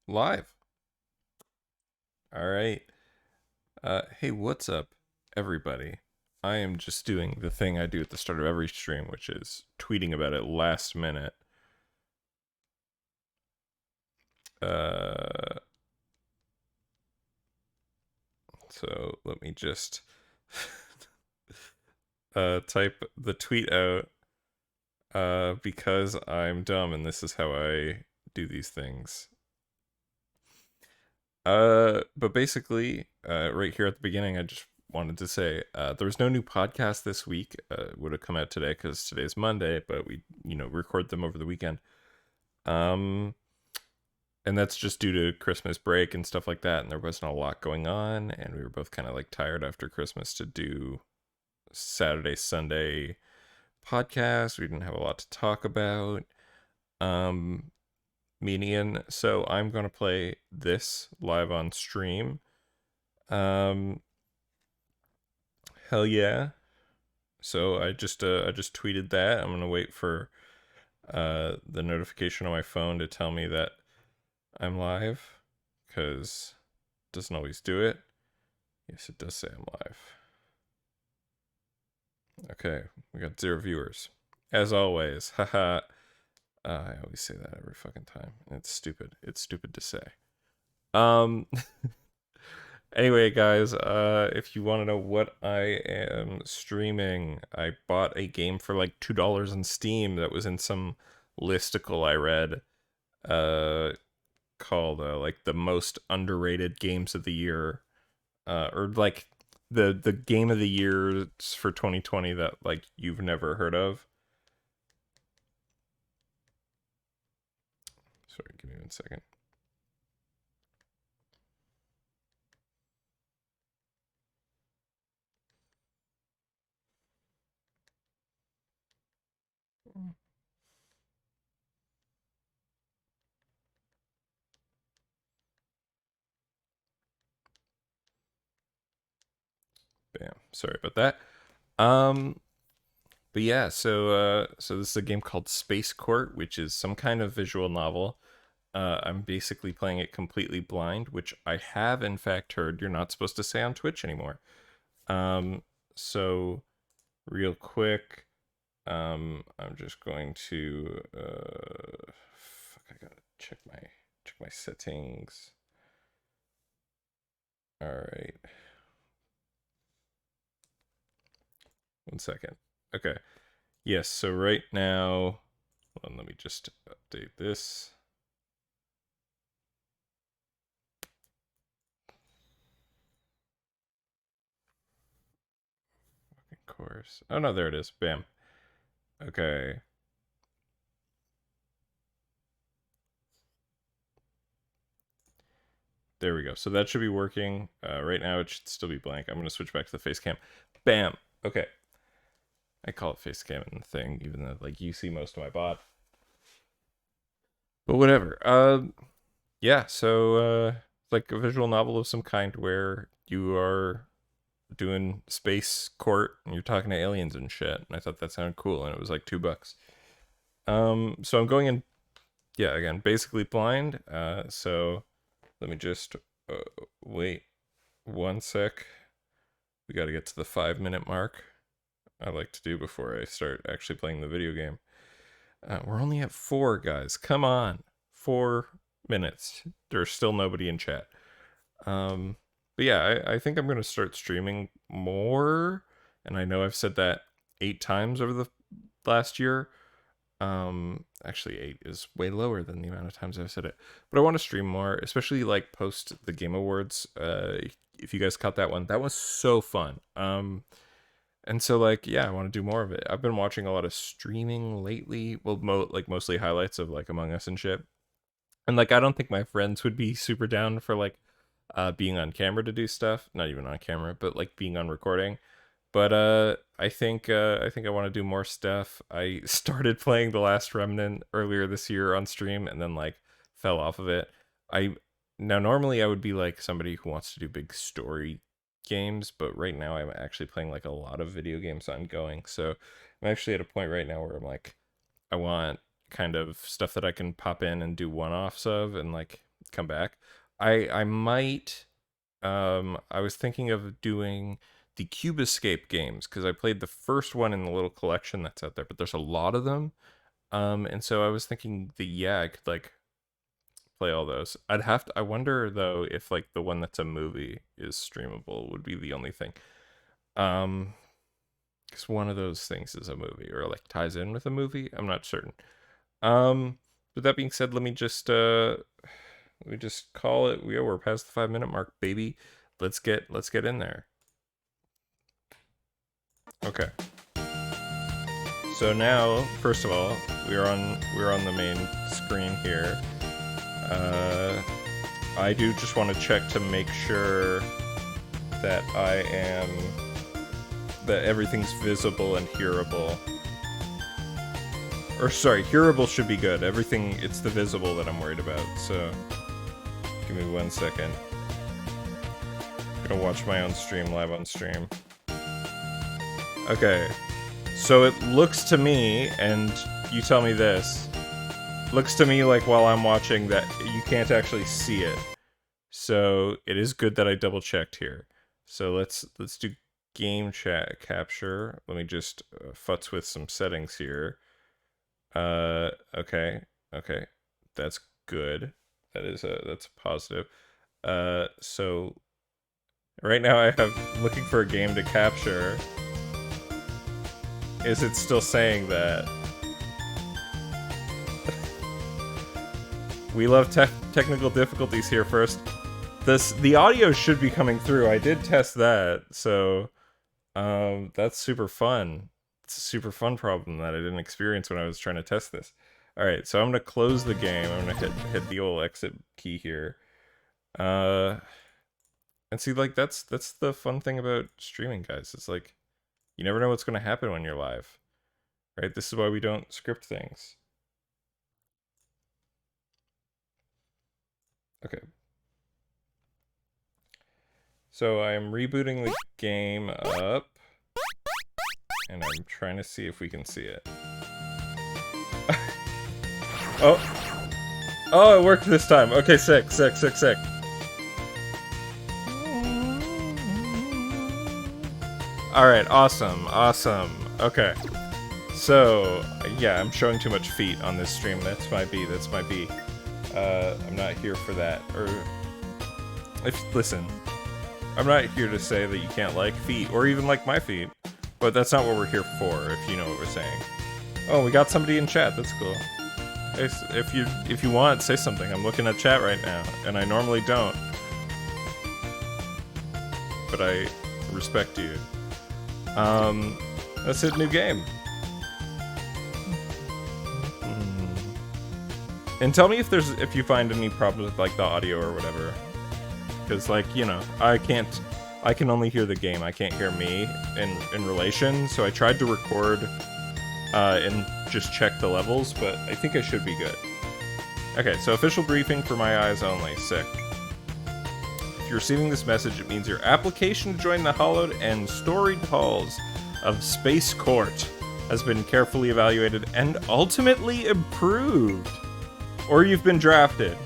Live. All right. Hey, what's up, everybody? I am just doing the thing I do at the start of every stream, which is tweeting about it last minute. Uh, so let me just type the tweet out because I'm dumb and this is how I do these things. But basically, right here at the beginning, I just wanted to say there was no new podcast this week. It would have come out today because today's Monday, but we, record them over the weekend. Um, and that's just due to Christmas break and stuff like that. And there wasn't a lot going on, and we were both kind of like tired after Christmas to do Saturday, Sunday podcast. We didn't have a lot to talk about. Um, Median. So I'm gonna play this live on stream. Um, Hell yeah. So I just tweeted that. I'm gonna wait for the notification on my phone to tell me that I'm live, because it doesn't always do it. Yes, it does say I'm live. Okay, we got 0 viewers. As always, haha. I always say that every fucking time. It's stupid. It's stupid to say. Um Anyway, guys, if you want to know what I am streaming, I bought a game for like $2 on Steam that was in some listicle I read, uh, called like the most underrated games of the year, or like the game of the year for 2020 that like you've never heard of. Sorry, give me 1 second. Bam. Sorry about that. Um, But yeah, so this is a game called Space Court, which is some kind of visual novel. I'm basically playing it completely blind, which I have in fact heard you're not supposed to say on Twitch anymore. Um, so real quick, I'm just going to fuck, I gotta check my settings. All right, 1 second. Okay, yes. So right now, hold on, let me just update this. Course. Oh no, there it is. Bam. Okay. There we go. So that should be working. Right now it should still be blank. I'm gonna switch back to the face cam. Bam. Okay. I call it face cam in the thing, even though like you see most of my bot. But whatever. Yeah, so like a visual novel of some kind where you are doing space court and you're talking to aliens and shit. And I thought that sounded cool, and it was like $2. So I'm going in, yeah, again, basically blind. So let me just uh, wait 1 sec. We got to get to the 5 minute mark. I like to do before I start actually playing the video game. We're only at 4, guys. Come on, 4 minutes. There's still nobody in chat. Um, but yeah, I think I'm gonna start streaming more, and I know I've said that 8 times over the last year. Actually, 8 is way lower than the amount of times I've said it. But I want to stream more, especially like post the Game Awards. If you guys caught that one, that was so fun. And so like yeah, I want to do more of it. I've been watching a lot of streaming lately. Well, like mostly highlights of like Among Us and shit. And like I don't think my friends would be super down for like being on camera to do stuff. Not even on camera, but like being on recording. But I think I want to do more stuff. I started playing The Last Remnant earlier this year on stream and then like fell off of it. I Now normally I would be like somebody who wants to do big story games, but right now I'm actually playing like a lot of video games ongoing. So I'm actually at a point right now where I'm like I want kind of stuff that I can pop in and do one-offs of, and like come back. I might. I was thinking of doing the Cube Escape games because I played the first one in the little collection that's out there, but there's a lot of them. And so I was thinking that yeah, I could like play all those. I'd have to. I wonder though if like the one that's a movie is streamable would be the only thing. Because one of those things is a movie or like ties in with a movie. I'm not certain. With that being said, let me just call it. We're past the 5-minute mark, baby. Let's get in there. Okay. So now, first of all, we're on the main screen here. I do just want to check to make sure that that everything's visible and hearable. Or sorry, hearable should be good. Everything, it's the visible that I'm worried about. So give me 1 second. I'm gonna watch my own stream live on stream. Okay. So it looks to me, and you tell me this, looks to me like while I'm watching that you can't actually see it. So it is good that I double checked here. So let's do game chat capture. Let me just futz with some settings here. Okay. That's good. That's a positive. So right now I have looking for a game to capture. Is it still saying that? We love technical difficulties here first. The audio should be coming through. I did test that, so that's super fun. It's a super fun problem that I didn't experience when I was trying to test this. Alright, so I'm gonna close the game. I'm gonna hit the old exit key here. And see, like, that's the fun thing about streaming, guys. It's like, you never know what's gonna happen when you're live. Right? This is why we don't script things. Okay. So I'm rebooting the game up. And I'm trying to see if we can see it. Oh! Oh, it worked this time. Okay, sick. Alright, awesome. Okay. So, yeah, I'm showing too much feet on this stream. That's my B. I'm not here for that. Or, listen, I'm not here to say that you can't like feet, or even like my feet. But that's not what we're here for, if you know what we're saying. Oh, we got somebody in chat. That's cool. If you want, say something. I'm looking at chat right now, and I normally don't. But I respect you. Let's hit new game. And tell me if you find any problems with like the audio or whatever. Because like, you know, I can only hear the game. I can't hear me in relation. So I tried to record and just check the levels, but I think I should be good. Okay, so official briefing for my eyes only. Sick. If you're receiving this message, it means your application to join the hallowed and storied halls of Space Court has been carefully evaluated and ultimately approved. Or you've been drafted.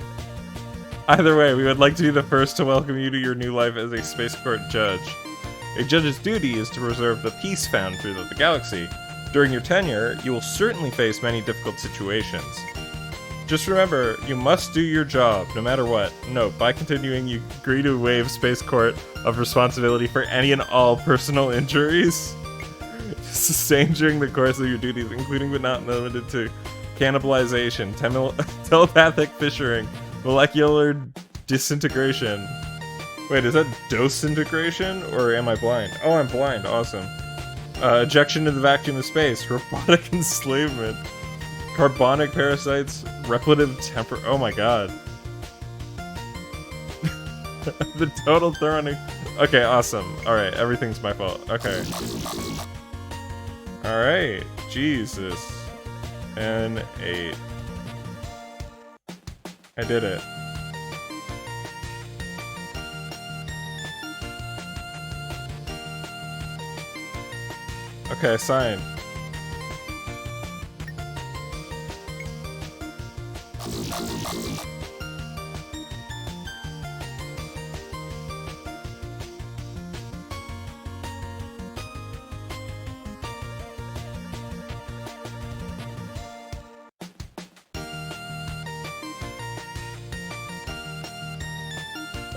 Either way, we would like to be the first to welcome you to your new life as a Space Court judge. A judge's duty is to preserve the peace found throughout the galaxy. During your tenure, you will certainly face many difficult situations. Just remember, you must do your job, no matter what. Note, by continuing, you agree to waive Space Court of responsibility for any and all personal injuries sustained during the course of your duties, including but not limited to cannibalization, telepathic fissuring, molecular disintegration. Wait, is that disintegration, or am I blind? Oh, I'm blind. Awesome. Ejection into the vacuum of space, robotic enslavement, carbonic parasites, repletive temper. Oh my god. The total throwing. Okay, awesome. Alright, everything's my fault. Okay. Alright. Jesus. And 8. I did it. Okay, signed.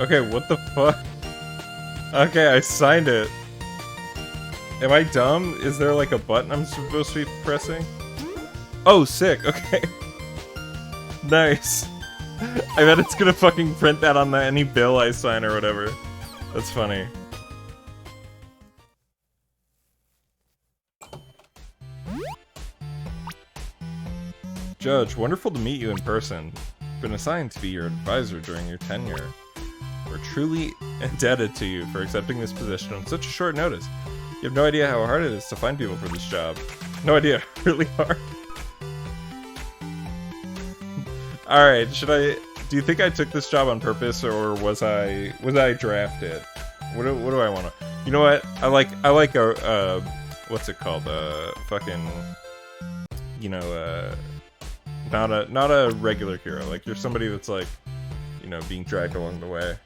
Okay, what the fuck? Okay, I signed it. Am I dumb? Is there like a button I'm supposed to be pressing? Oh, sick. Okay. Nice. I bet it's gonna fucking print that on any bill I sign or whatever. That's funny. Judge, wonderful to meet you in person. Been assigned to be your advisor during your tenure. We're truly indebted to you for accepting this position on such a short notice. You have no idea how hard it is to find people for this job. No idea. Really hard. Alright, do you think I took this job on purpose, or was I drafted? What do I want to... You know what? I like a, what's it called? Fucking, you know, not a regular hero. Like, you're somebody that's like, you know, being dragged along the way.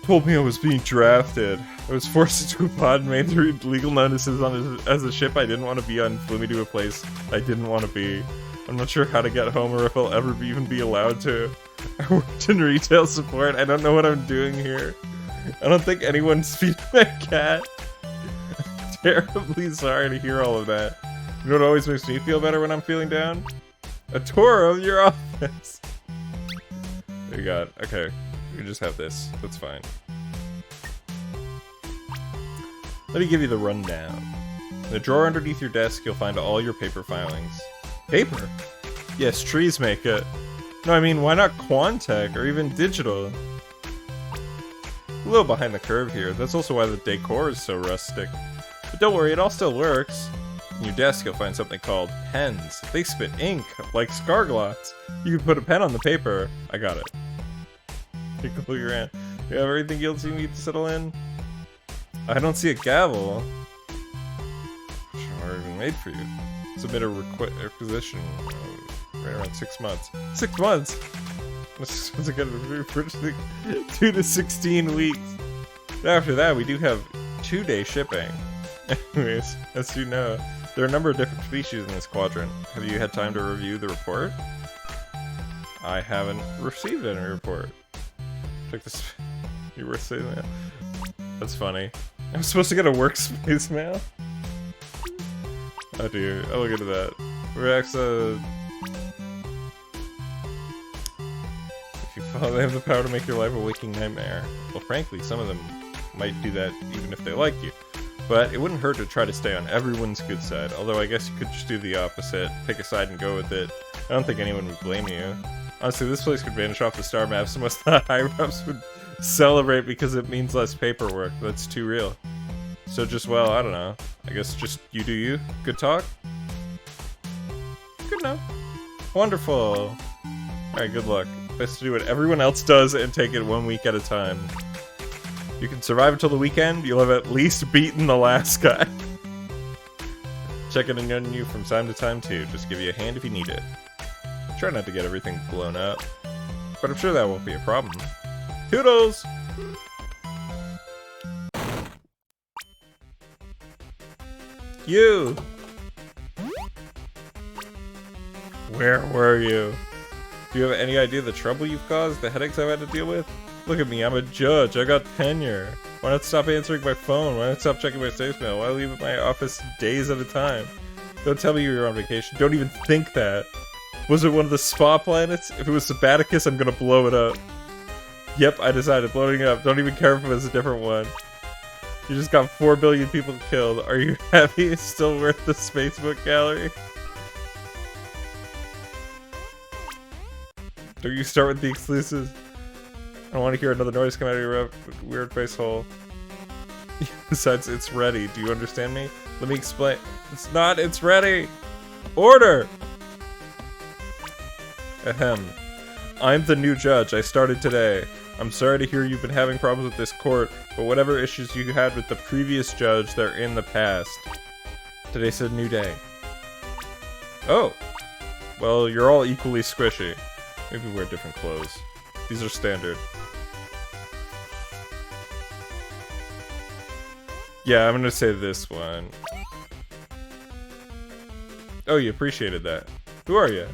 Told me I was being drafted. I was forced into a pod and made through legal notices as a ship I didn't want to be on, flew me to a place I didn't want to be. I'm not sure how to get home or if I'll ever even be allowed to. I worked in retail support. I don't know what I'm doing here. I don't think anyone's feeding my cat. I'm terribly sorry to hear all of that. You know what always makes me feel better when I'm feeling down? A tour of your office. There you go. Okay. You just have this. That's fine. Let me give you the rundown. In the drawer underneath your desk, you'll find all your paper filings. Paper? Yes, trees make it. No, I mean, why not Quantech or even digital? A little behind the curve here. That's also why the decor is so rustic. But don't worry, it all still works. In your desk, you'll find something called pens. They spit ink, like Scarglots. You can put a pen on the paper. I got it. Tickle your hand. You have everything else you need to settle in? I don't see a gavel. Sure, even made for you. Submit a requisition right around 6 months. 6 months? What's it gonna be? 2 to 16 weeks. After that, we do have 2-day shipping. Anyways, as you know, there are a number of different species in this quadrant. Have you had time to review the report? I haven't received any report. Check this. You were saying that. That's funny. I'm supposed to get a workspace mail? Oh dear, I'll look into that. Rex, if you follow, they have the power to make your life a waking nightmare. Well, frankly, some of them might do that even if they like you. But it wouldn't hurt to try to stay on everyone's good side, although I guess you could just do the opposite, pick a side and go with it. I don't think anyone would blame you. Honestly, this place could vanish off the star map, so most of the higher-ups would celebrate because it means less paperwork. That's too real. So just, well, I don't know. I guess just you do you. Good talk? Good enough. Wonderful. Alright, good luck. Best to do what everyone else does and take it 1 week at a time. You can survive until the weekend, you'll have at least beaten the last guy. Checking in on you from time to time too. Just give you a hand if you need it. Try not to get everything blown up. But I'm sure that won't be a problem. Toodles! You! Where were you? Do you have any idea the trouble you've caused? The headaches I've had to deal with? Look at me, I'm a judge. I got tenure. Why not stop answering my phone? Why not stop checking my voicemail? Why leave my office days at a time? Don't tell me you're on vacation. Don't even think that. Was it one of the spa planets? If it was Sabbaticus, I'm gonna blow it up. Yep, I decided. Blowing it up. Don't even care if it was a different one. You just got 4 billion people killed. Are you happy? It's still worth the Facebook gallery? Don't you start with the exclusives? I don't want to hear another noise come out of your weird face hole. Besides, it's ready. Do you understand me? Let me explain. It's not. It's ready. Order! Ahem. I'm the new judge. I started today. I'm sorry to hear you've been having problems with this court, but whatever issues you had with the previous judge, they're in the past. Today's a new day. Oh. Well, you're all equally squishy. Maybe wear different clothes. These are standard. Yeah, I'm gonna say this one. Oh, you appreciated that. Who are you?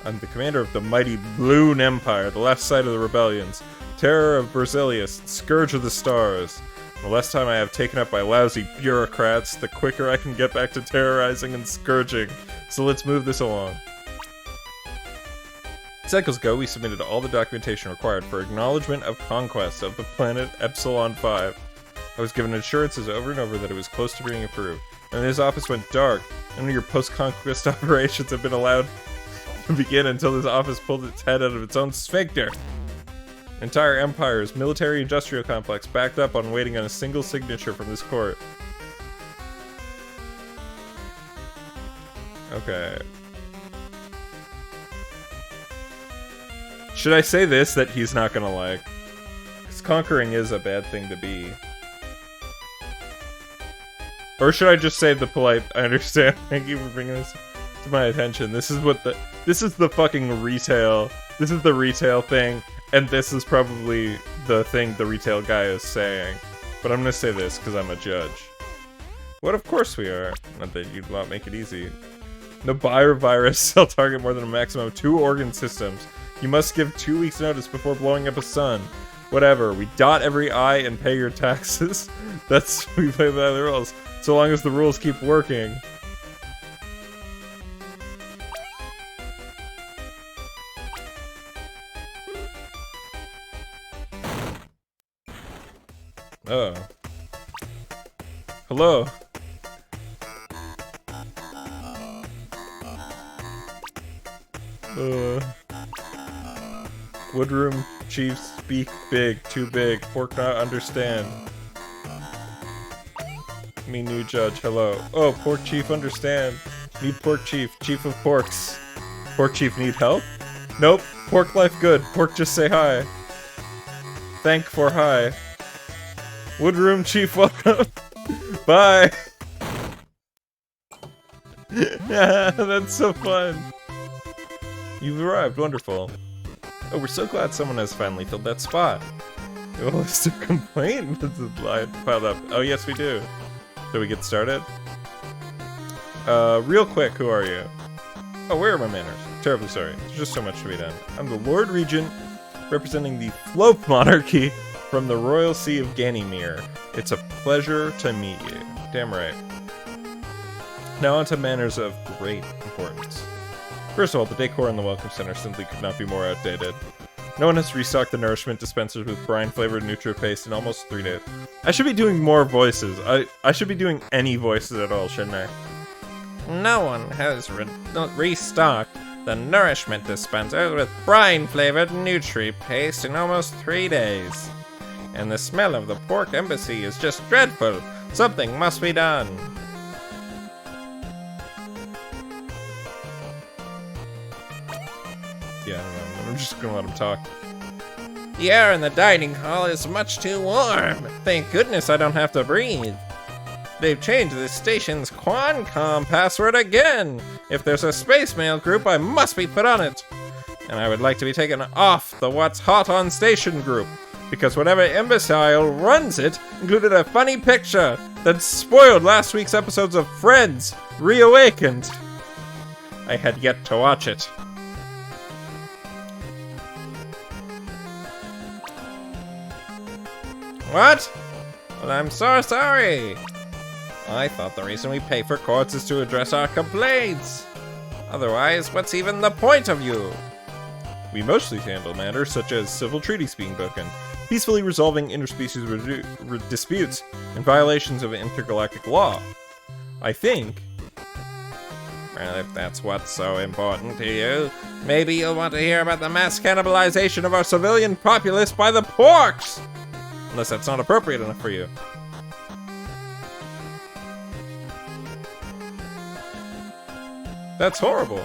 I'm the commander of the mighty Bloon Empire, the last sight of the rebellions, terror of Berzelius, scourge of the stars. The less time I have taken up by lousy bureaucrats, the quicker I can get back to terrorizing and scourging. So let's move this along. Cycles ago, we submitted all the documentation required for acknowledgement of conquest of the planet Epsilon 5. I was given assurances over and over that it was close to being approved. And his office went dark. None of your post-conquest operations have been allowed to begin until this office pulled its head out of its own sphincter. Entire empire's military-industrial complex backed up on waiting on a single signature from this court. Okay. Should I say this that he's not gonna like? Because conquering is a bad thing to be. Or should I just say the polite, I understand, thank you for bringing this to my attention. This is the fucking retail, this is the retail thing, and this is probably the thing the retail guy is saying. But I'm gonna say this, because I'm a judge. What, of course we are. Not that you'd not make it easy. No buyer virus shall target more than a maximum of 2 organ systems. You must give 2 weeks notice before blowing up a sun. Whatever, we dot every I and pay your taxes. We play by the rules. So long as the rules keep working. Oh. Hello. Woodroom chief speak big, too big. Pork not understand. Me new judge, hello. Oh, pork chief understand. Need pork chief, chief of porks. Pork chief need help? Nope, pork life good. Pork just say hi. Thank for hi. Woodroom chief welcome. Bye. Yeah, that's so fun. You've arrived, wonderful. Oh, we're so glad someone has finally filled that spot. We have a list of complaints piled up. Oh yes, we do. Shall we get started? Real quick, who are you? Oh, where are my manners? Terribly sorry. There's just so much to be done. I'm the Lord Regent, representing the Flope Monarchy from the Royal See of Ganymede. It's a pleasure to meet you. Damn right. Now on to manners of great importance. First of all, the decor in the Welcome Center simply could not be more outdated. No one has restocked the nourishment dispensers with brine-flavored Nutri-Paste in almost 3 days. I should be doing more voices. I should be doing any voices at all, shouldn't I? No one has restocked the nourishment dispenser with brine-flavored Nutri-Paste in almost 3 days. And the smell of the pork embassy is just dreadful. Something must be done. Yeah, I don't know. I'm just gonna let him talk. The air in the dining hall is much too warm. Thank goodness I don't have to breathe. They've changed the station's Quancom password again. If there's a space mail group, I must be put on it. And I would like to be taken off the What's Hot on Station group, because whatever imbecile runs it included a funny picture that spoiled last week's episodes of Friends Reawakened. I had yet to watch it. What? Well, I'm so sorry. I thought the reason we pay for courts is to address our complaints. Otherwise, what's even the point of you? We mostly handle matters such as civil treaties being broken, peacefully resolving interspecies disputes, and violations of intergalactic law. I think... Well, if that's what's so important to you, maybe you'll want to hear about the mass cannibalization of our civilian populace by the porks! Unless that's not appropriate enough for you. That's horrible.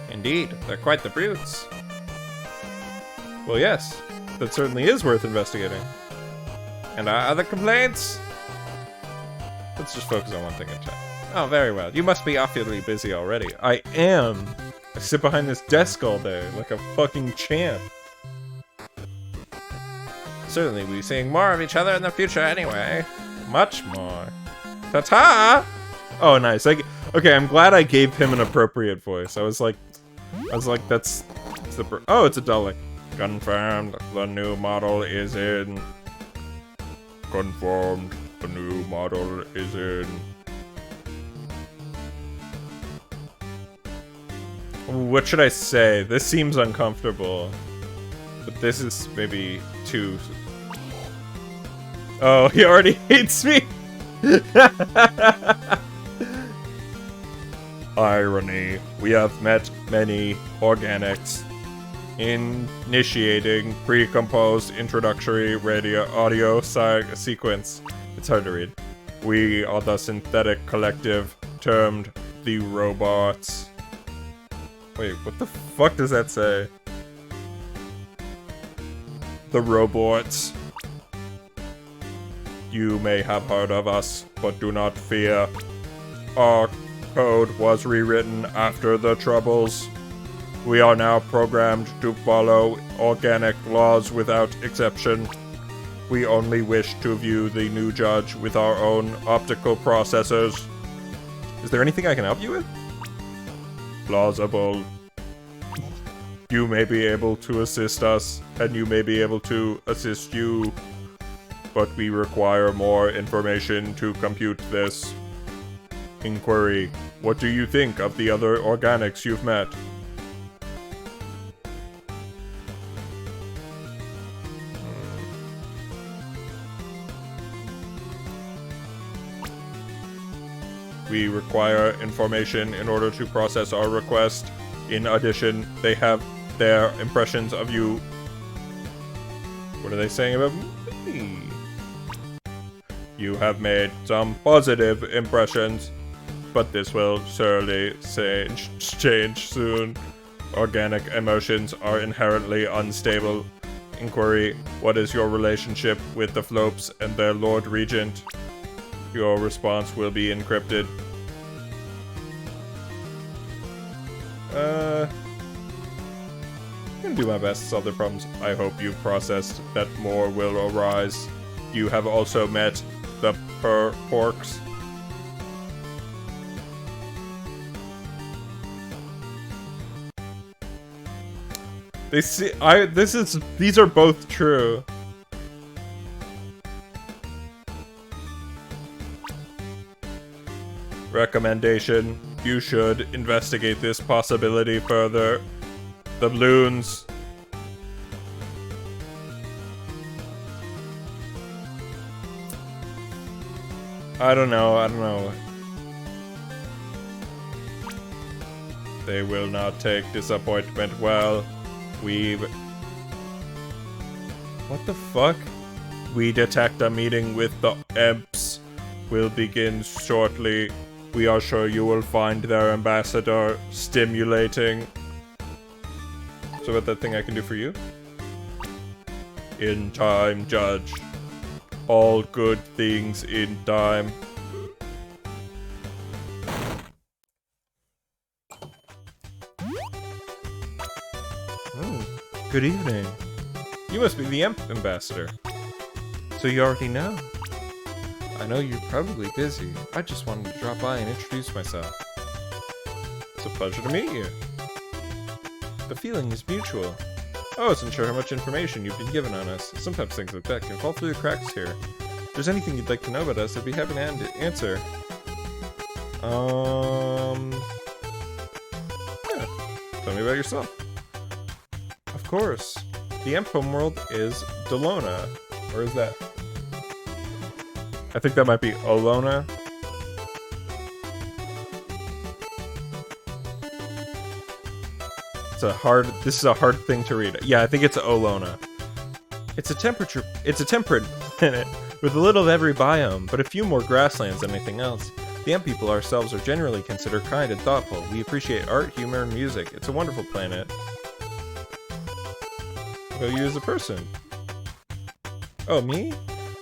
Indeed, they're quite the brutes. Well, yes, that certainly is worth investigating. And other complaints? Let's just focus on one thing at a time. Oh, very well. You must be awfully busy already. I am. I sit behind this desk all day, like a fucking champ. Certainly we'll be seeing more of each other in the future anyway. Much more. Ta-ta! Oh, nice. Okay, I'm glad I gave him an appropriate voice. I was like, I was like, that's the... Oh, it's a Dalek. Confirmed, the new model is in. Confirmed, the new model is in. What should I say? This seems uncomfortable. But this is maybe too... Oh, he already hates me! Irony. We have met many organics. Initiating pre-composed introductory radio audio sequence. It's hard to read. We are the synthetic collective termed the robots. Wait, what the fuck does that say? The robots. You may have heard of us, but do not fear. Our code was rewritten after the Troubles. We are now programmed to follow organic laws without exception. We only wish to view the new judge with our own optical processors. Is there anything I can help you with? Plausible. You may be able to assist us, and you may be able to assist you. But we require more information to compute this. Inquiry. What do you think of the other organics you've met? We require information in order to process our request. In addition, they have their impressions of you. What are they saying about me? You have made some positive impressions, but this will surely change soon. Organic emotions are inherently unstable. Inquiry, what is your relationship with the Flopes and their Lord Regent? Your response will be encrypted. I'm gonna do my best to solve their problems. I hope you've processed that more will arise. You have also met the Porks. These are both true. Recommendation. You should investigate this possibility further. The balloons. I don't know. They will not take disappointment well. What the fuck? We detect a meeting with the Emps. Will begin shortly. We are sure you will find their ambassador stimulating. So what that thing I can do for you? In time, Judge. All good things in time. Good evening. You must be the Emp ambassador. So you already know? I know you're probably busy. I just wanted to drop by and introduce myself. It's a pleasure to meet you. The feeling is mutual. I wasn't sure how much information you've been given on us. Sometimes things like that can fall through the cracks here. If there's anything you'd like to know about us, I'd be happy to answer. Yeah. Tell me about yourself. Of course. The Emp homeworld is Delona. Or is that... I think that might be Olona. This is a hard thing to read. Yeah, I think it's Olona. It's a temperate planet with a little of every biome, but a few more grasslands than anything else. The Emp people ourselves are generally considered kind and thoughtful. We appreciate art, humor, and music. It's a wonderful planet. About you as a person. Oh, me?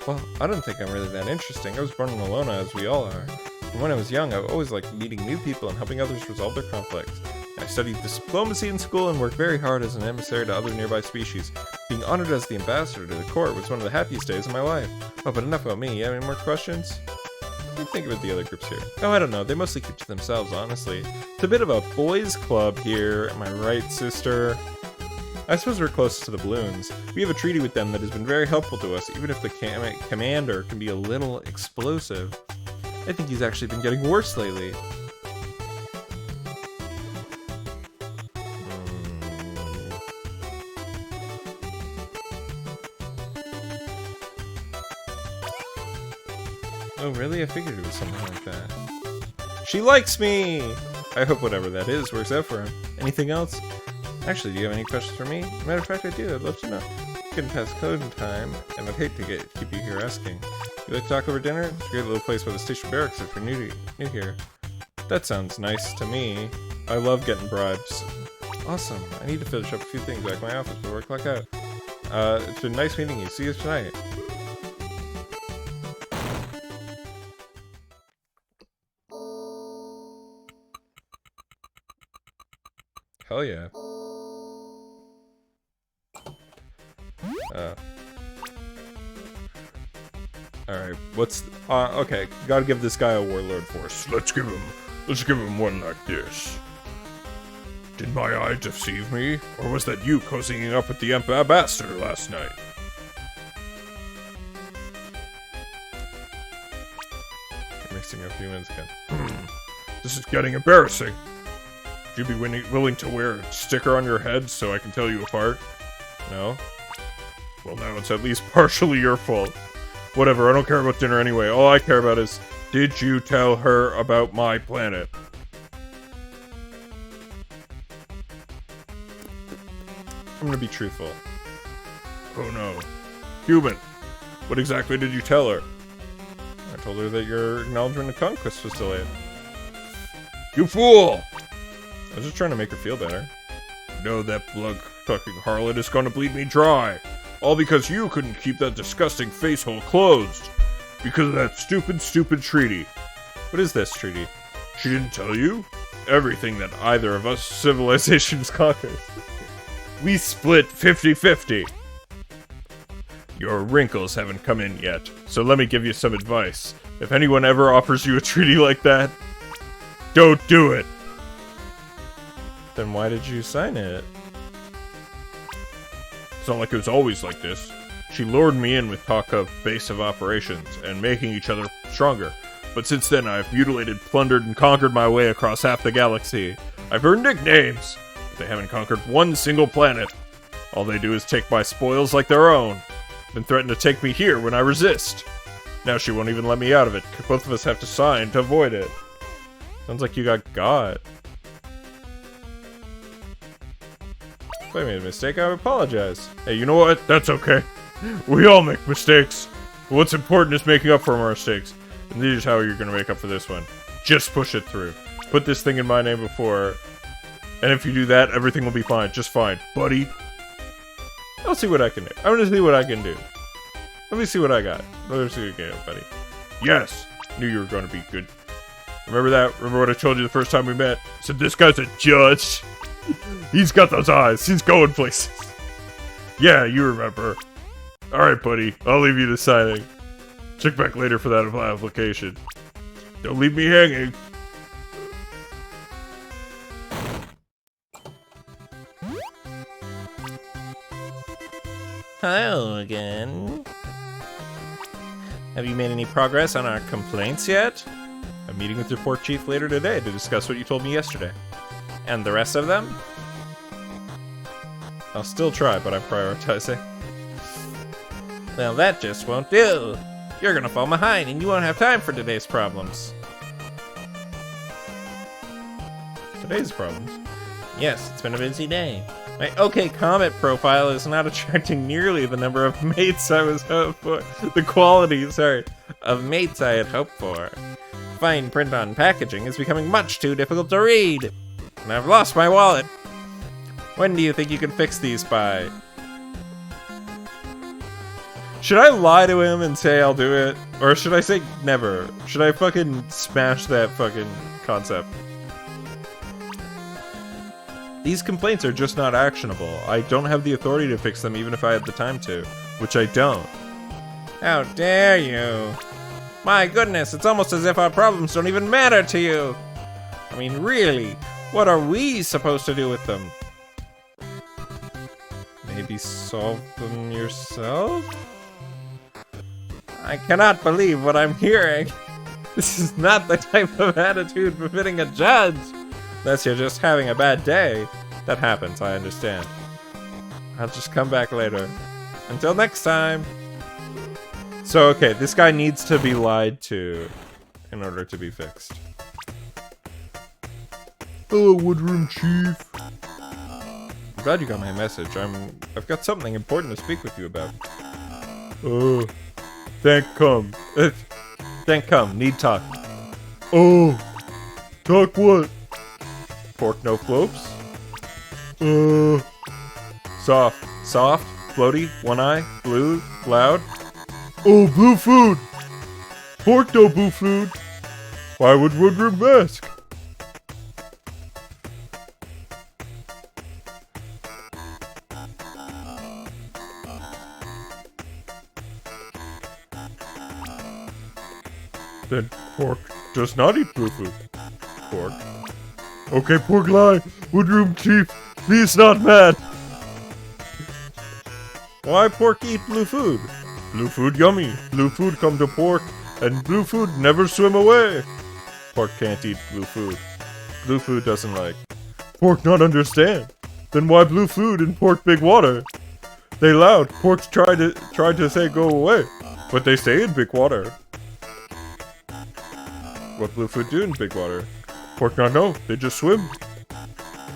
Well, I don't think I'm really that interesting. I was born in Olona, as we all are. From when I was young, I always liked meeting new people and helping others resolve their conflicts. I studied diplomacy in school and worked very hard as an emissary to other nearby species. Being honored as the ambassador to the court was one of the happiest days of my life. Oh, but enough about me. You have any more questions? Think about the other groups here. Oh, I don't know. They mostly keep to themselves, honestly. It's a bit of a boys' club here. Am I right, sister? I suppose we're closest to the balloons. We have a treaty with them that has been very helpful to us, even if the commander can be a little explosive. I think he's actually been getting worse lately. Oh, really? I figured it was something like that. She likes me! I hope whatever that is works out for him. Anything else? Actually, do you have any questions for me? Matter of fact, I do. I'd love to know. Getting past code in time, and I'd hate to keep you here asking. You like to talk over dinner? It's a great little place by the station barracks if you're new here. That sounds nice to me. I love getting bribes. Awesome. I need to finish up a few things back in my office before I clock out. It's been nice meeting you. See you tonight. Hell yeah. Alright, what's... okay, gotta give this guy a warlord force. Let's give him one like this. Did my eye deceive me? Or was that you cozying up with the ambassador last night? You're mixing up humans again. This is getting embarrassing. Would you be willing to wear a sticker on your head so I can tell you apart? No? Well, now it's at least partially your fault. Whatever, I don't care about dinner anyway. All I care about is, did you tell her about my planet? I'm gonna be truthful. Oh no. Human, what exactly did you tell her? I told her that your acknowledgement of conquest was delayed. You fool! I was just trying to make her feel better. No, that blood-sucking harlot is gonna bleed me dry. All because you couldn't keep that disgusting face hole closed. Because of that stupid treaty. What is this treaty? She didn't tell you? Everything that either of us civilizations conquers. We split 50-50. Your wrinkles haven't come in yet, so let me give you some advice. If anyone ever offers you a treaty like that, don't do it. Then why did you sign it? It's not like it was always like this. She lured me in with talk of base of operations and making each other stronger. But since then, I've mutilated, plundered, and conquered my way across half the galaxy. I've earned nicknames, but they haven't conquered one single planet. All they do is take my spoils like their own, then threaten to take me here when I resist. Now she won't even let me out of it. Both of us have to sign to avoid it. Sounds like you got. If I made a mistake, I apologize. Hey, you know what? That's okay. We all make mistakes. But what's important is making up for our mistakes. And this is how you're gonna make up for this one. Just push it through. Put this thing in my name before. And if you do that, everything will be fine. Just fine. Buddy. I'll see what I can do. I'm gonna see what I can do. Let me see what I got. Let me see what I got, buddy. Yes. Knew you were gonna be good. Remember that? Remember what I told you the first time we met? I said, this guy's a judge. He's got those eyes. He's going places. Yeah, you remember. Alright, buddy. I'll leave you to signing. Check back later for that application. Don't leave me hanging. Hello again. Have you made any progress on our complaints yet? I'm meeting with your port chief later today to discuss what you told me yesterday. And the rest of them? I'll still try, but I'm prioritizing. Well, that just won't do. You're gonna fall behind, and you won't have time for today's problems. Today's problems? Yes, it's been a busy day. My OK Comet profile is not attracting nearly the number of mates I was hoped for. The quality, of mates I had hoped for. Fine print on packaging is becoming much too difficult to read. And I've lost my wallet. When do you think you can fix these by? Should I lie to him and say I'll do it? Or should I say never? Should I fucking smash that fucking concept? These complaints are just not actionable. I don't have the authority to fix them even if I had the time to. Which I don't. How dare you? My goodness, it's almost as if our problems don't even matter to you. I mean, really, what are we supposed to do with them? Maybe solve them yourself? I cannot believe what I'm hearing. This is not the type of attitude befitting a judge. Unless you're just having a bad day. That happens, I understand. I'll just come back later. Until next time. So, okay, this guy needs to be lied to in order to be fixed. Hello, Woodroom Chief. I'm glad you got my message. I've got something important to speak with you about. Thank come. Then come, need talk. Oh, talk what? Pork no flops? Soft. Soft, floaty, one eye, blue, loud. Oh, blue food. Pork no blue food. Why would Woodroom ask? Then pork does not eat blue food. Pork. Okay, pork lie. Woodroom Chief, please not mad. Why pork eat blue food? Blue food yummy. Blue food come to pork, and blue food never swim away. Pork can't eat blue food. Blue food doesn't like. Pork not understand. Then why blue food and pork big water? They loud. Pork tried to say go away, but they stay in big water. What blue food do in big water? Pork not know. They just swim.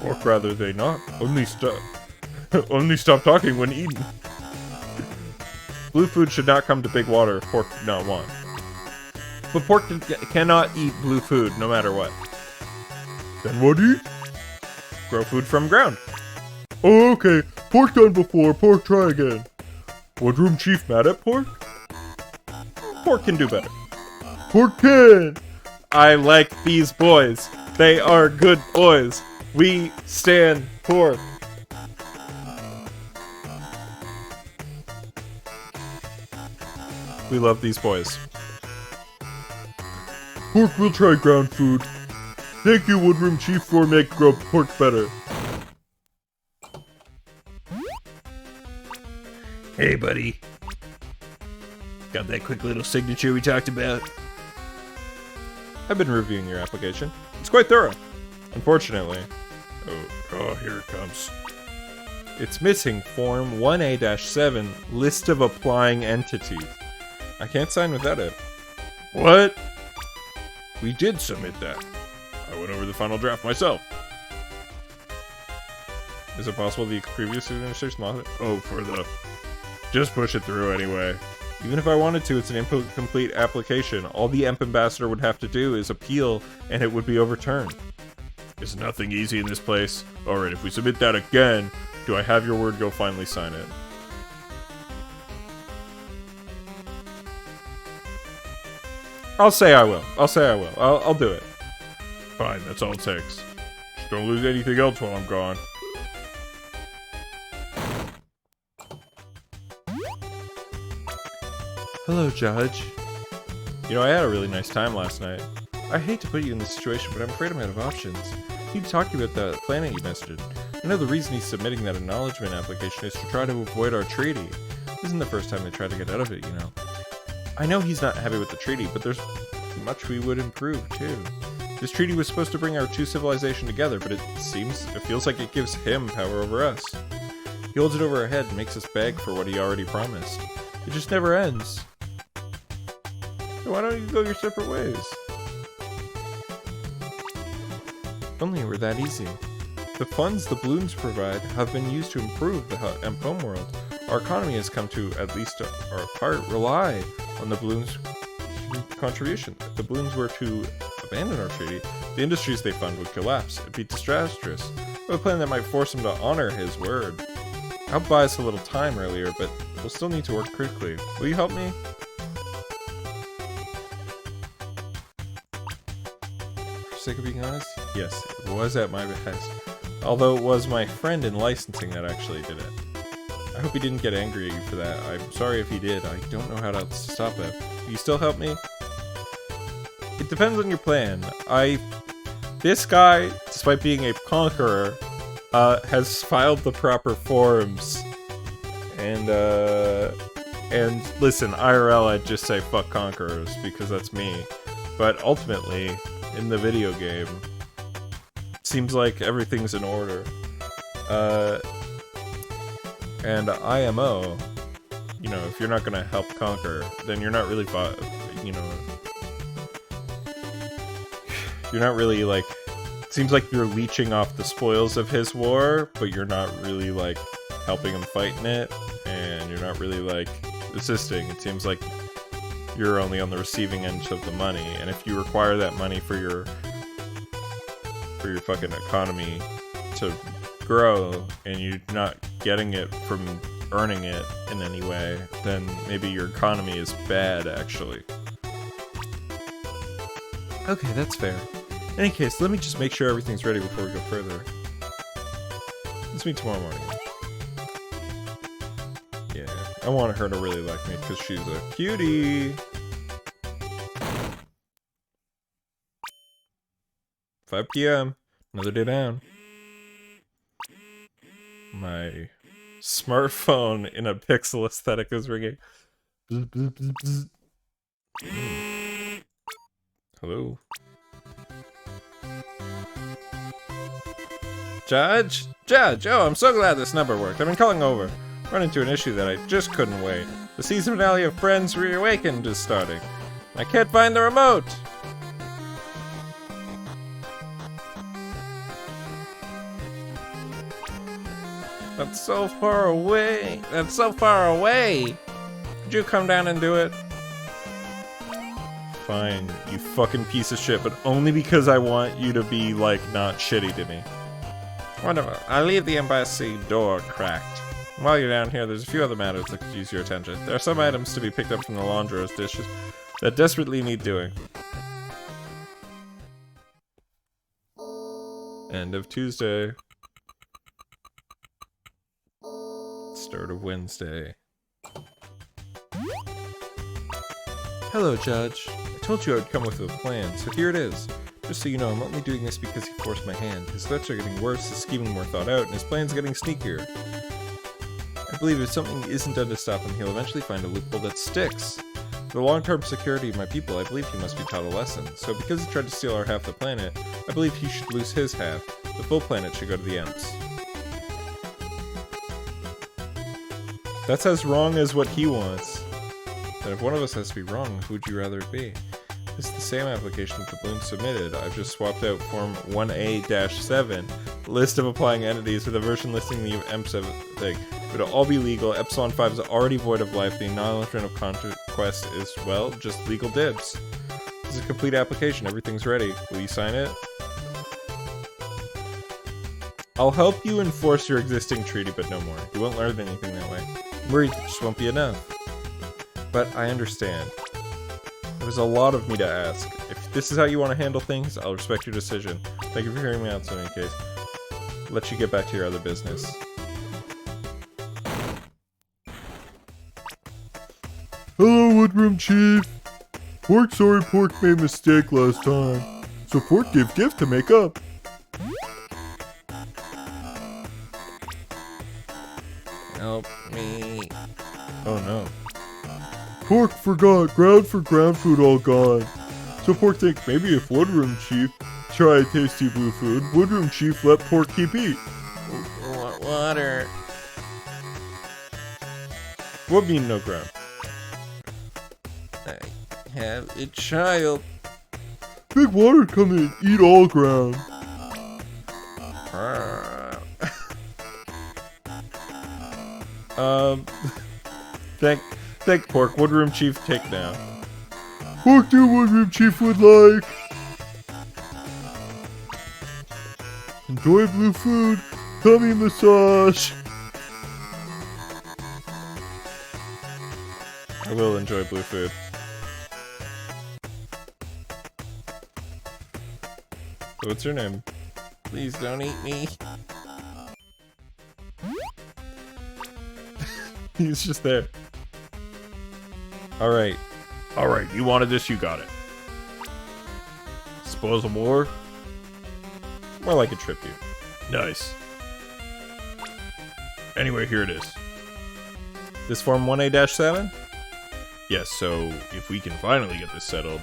Pork rather they not. Only stop talking when eating. Blue food should not come to big water if pork did not want. But pork cannot eat blue food no matter what. Then what eat? Grow food from ground. Oh, okay. Pork done before. Pork try again. Woodroom Chief mad at pork? Pork can do better. Pork can. I like these boys. They are good boys. We stand pork. We love these boys. Pork will try ground food. Thank you, Woodroom Chief, for make grow pork better. Hey, buddy. Got that quick little signature we talked about? I've been reviewing your application. It's quite thorough. Unfortunately. Oh, here it comes. It's missing Form 1A-7 List of Applying Entities. I can't sign without it. What? We did submit that. I went over the final draft myself. Is it possible the previous administration lost it? Oh, for the... Just push it through anyway. Even if I wanted to, it's an incomplete application. All the EMP ambassador would have to do is appeal, and it would be overturned. There's nothing easy in this place. Alright, if we submit that again, do I have your word go finally sign it? I'll say I will. I'll do it. Fine, that's all it takes. Just don't lose anything else while I'm gone. Hello, Judge. You know, I had a really nice time last night. I hate to put you in this situation, but I'm afraid I'm out of options. I need to talk to you about the planet you mentioned. I know the reason he's submitting that acknowledgement application is to try to avoid our treaty. This isn't the first time they tried to get out of it, you know. I know he's not happy with the treaty, but there's much we would improve, too. This treaty was supposed to bring our two civilizations together, but it feels like it gives him power over us. He holds it over our head and makes us beg for what he already promised. It just never ends. So why don't you go your separate ways? If only it were that easy. The funds the balloons provide have been used to improve the home world. Our economy has come to, at least our part, rely on the balloons' contribution. If the balloons were to abandon our treaty, the industries they fund would collapse. It'd be disastrous. I have a plan that might force him to honor his word. I helped buy us a little time earlier, but we'll still need to work quickly. Will you help me? For sake of being honest, yes, it was at my behest. Although it was my friend in licensing that actually did it. I hope he didn't get angry at you for that. I'm sorry if he did. I don't know how to stop it. Will you still help me? it depends on your plan. This guy, despite being a conqueror, has filed the proper forms. And listen, IRL, I'd just say fuck conquerors, because that's me. But ultimately, in the video game, it seems like everything's in order. And IMO, you know, if you're not gonna help conquer, then you're not really, you know, you're not really, like, it seems like you're leeching off the spoils of his war, but you're not really, like, helping him fight in it, and you're not really, like, assisting. It seems like you're only on the receiving end of the money, and if you require that money for your fucking economy to grow, and you're not getting it from earning it in any way, then maybe your economy is bad, actually. Okay, that's fair. In any case, let me just make sure everything's ready before we go further. Let's meet tomorrow morning. Yeah, I want her to really like me because she's a cutie. 5 p.m. Another day down. My smartphone in a pixel aesthetic is ringing. Hello. Judge? Judge! Oh, I'm so glad this number worked. I've been calling over. Run into an issue that I just couldn't wait. The season finale of Friends Reawakened is starting. I can't find the remote! That's so far away. That's so far away! Could you come down and do it? Fine, you fucking piece of shit, but only because I want you to be, like, not shitty to me. Wonderful. I'll leave the embassy door cracked. While you're down here, there's a few other matters that could use your attention. There are some items to be picked up from the laundress dishes that desperately need doing. End of Tuesday. Start of Wednesday. Hello, Judge. I told you I would come with a plan, so here it is. Just so you know, I'm only doing this because he forced my hand. His threats are getting worse, his scheming more thought out, and his plan's getting sneakier. I believe if something isn't done to stop him, he'll eventually find a loophole that sticks. For the long-term security of my people, I believe he must be taught a lesson. So because he tried to steal our half the planet, I believe he should lose his half. The full planet should go to the Emps. That's as wrong as what he wants. Then if one of us has to be wrong, who would you rather it be? This is the same application that the balloon submitted. I've just swapped out Form 1A-7, list of applying entities, with a version listing the EMP7 thing. It'll all be legal. Epsilon 5 is already void of life. The acknowledgement of conquest is, well, just legal dibs. This is a complete application. Everything's ready. Will you sign it? I'll help you enforce your existing treaty, but no more. You won't learn anything that way. I'm worried it just won't be enough. But I understand. There's a lot of me to ask. If this is how you want to handle things, I'll respect your decision. Thank you for hearing me out in any case. Let you get back to your other business. Hello, Woodroom Chief. Pork made a mistake last time, so Pork gave gift to make up. Help me. Oh no. Pork forgot, ground food all gone. So Pork think maybe if Woodroom Chief try tasty blue food, Woodroom Chief let Pork keep eat. Water. What mean no ground? I have a child. Big water come in, eat all ground. Thank Pork. Woodroom Chief take now. Pork do Woodroom Chief would like. Enjoy blue food. Tummy massage. I will enjoy blue food. So what's your name? Please don't eat me. He's just there. Alright. Alright, you wanted this, you got it. spoil some more? More like a tribute. Nice. Anyway, here it is. This Form 1A-7? Yes, so if we can finally get this settled.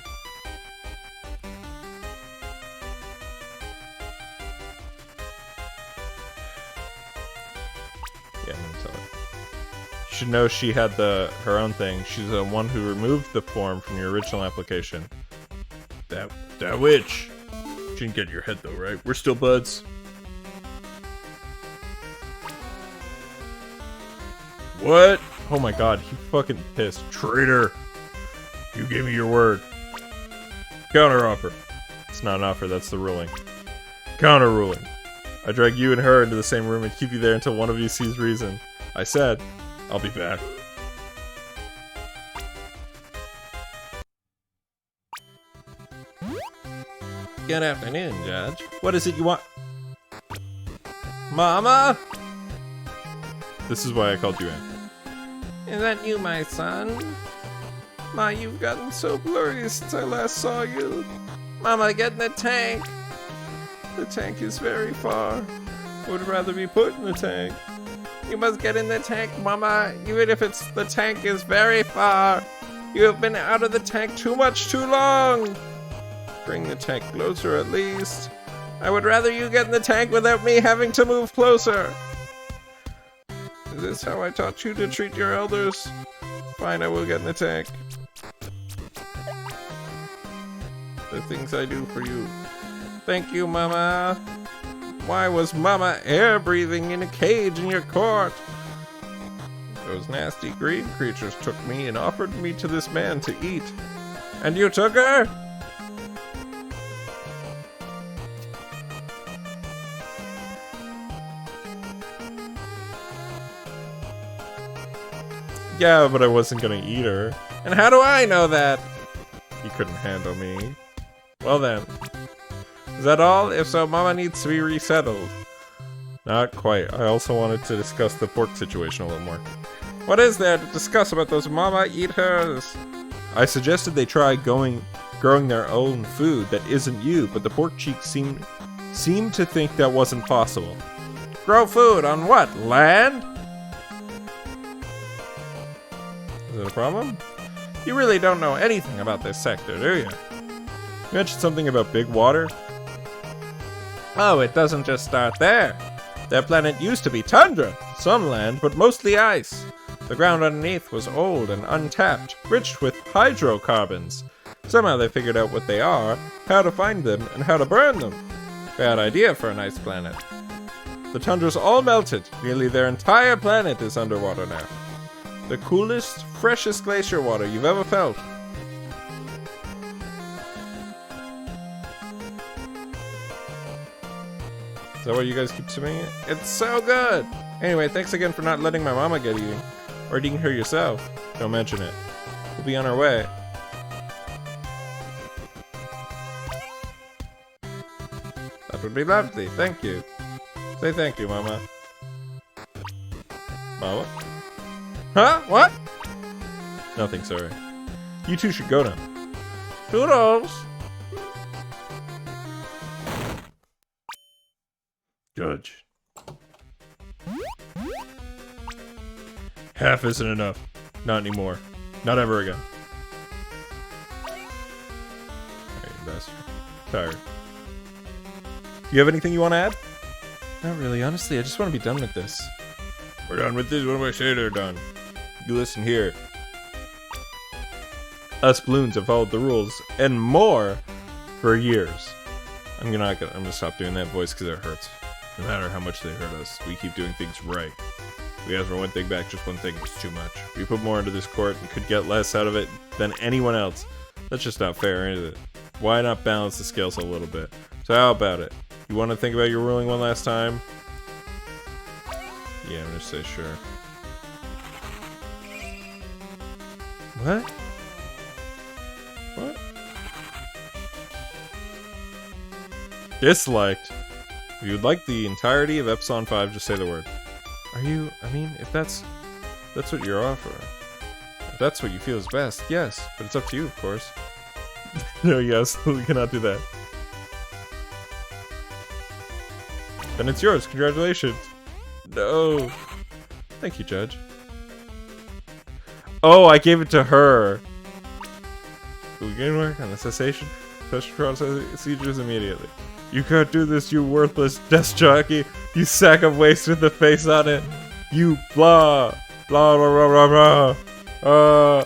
Yeah, I'm gonna tell her. You should know she had her own thing. She's the one who removed the form from your original application. That witch. She didn't get in your head though, right? We're still buds. What? Oh my god, he fucking pissed. Traitor. You gave me your word. Counter offer. It's not an offer, that's the ruling. Counter ruling. I drag you and her into the same room and keep you there until one of you sees reason. I said, I'll be back. Good afternoon, Judge. What is it you want? Mama? This is why I called you in. Is that you, my son? Ma, you've gotten so blurry since I last saw you. Mama, get in the tank. The tank is very far. I would rather be put in the tank. You must get in the tank, Mama, even if the tank is very far. You have been out of the tank too long. Bring the tank closer at least. I would rather you get in the tank without me having to move closer. Is this how I taught you to treat your elders? Fine, I will get in the tank. The things I do for you. Thank you, Mama. Why was Mama air breathing in a cage in your court? Those nasty green creatures took me and offered me to this man to eat. And you took her? Yeah, but I wasn't gonna eat her. And how do I know that? You couldn't handle me. Well then. Is that all? If so, Mama needs to be resettled. Not quite. I also wanted to discuss the pork situation a little more. What is there to discuss about those Mama Eaters? I suggested they try growing their own food that isn't you, but the pork cheeks seemed to think that wasn't possible. Grow food on what? Land? Is it a problem? You really don't know anything about this sector, do you? You mentioned something about big water? Oh, it doesn't just start there. Their planet used to be tundra, some land, but mostly ice. The ground underneath was old and untapped, rich with hydrocarbons. Somehow they figured out what they are, how to find them, and how to burn them. Bad idea for an ice planet. The tundra's all melted. Nearly their entire planet is underwater now. The coolest, freshest glacier water you've ever felt. Is that why you guys keep swimming it? It's so good! Anyway, thanks again for not letting my mama get eating. Or eating her yourself. Don't mention it. We'll be on our way. That would be lovely, thank you. Say thank you, Mama. Mama? Huh? What? Nothing, sorry. You two should go now. Toodles! Judge. Half isn't enough. Not anymore. Not ever again. Alright, bastard. Tired. Do you have anything you want to add? Not really, honestly. I just want to be done with this. We're done with this. When do I say they're done? You listen here. Us balloons have followed the rules and more for years. I'm gonna stop doing that voice because it hurts. No matter how much they hurt us, we keep doing things right. We ask for one thing back, just one thing is too much. We put more into this court and could get less out of it than anyone else. That's just not fair, is it? Why not balance the scales a little bit? So how about it? You want to think about your ruling one last time? Yeah, I'm gonna say sure. What? What? Disliked. If you'd like the entirety of Epsilon 5, just say the word. Are you, I mean, if that's what you're offering. If that's what you feel is best, yes, but it's up to you, of course. No, you absolutely cannot do that. Then it's yours. Congratulations. No. Thank you, Judge. Oh, I gave it to her. We can work on the cessation procedures immediately. You can't do this, you worthless desk jockey. You sack of waste with the face on it. You blah. Blah, blah, blah, blah, blah.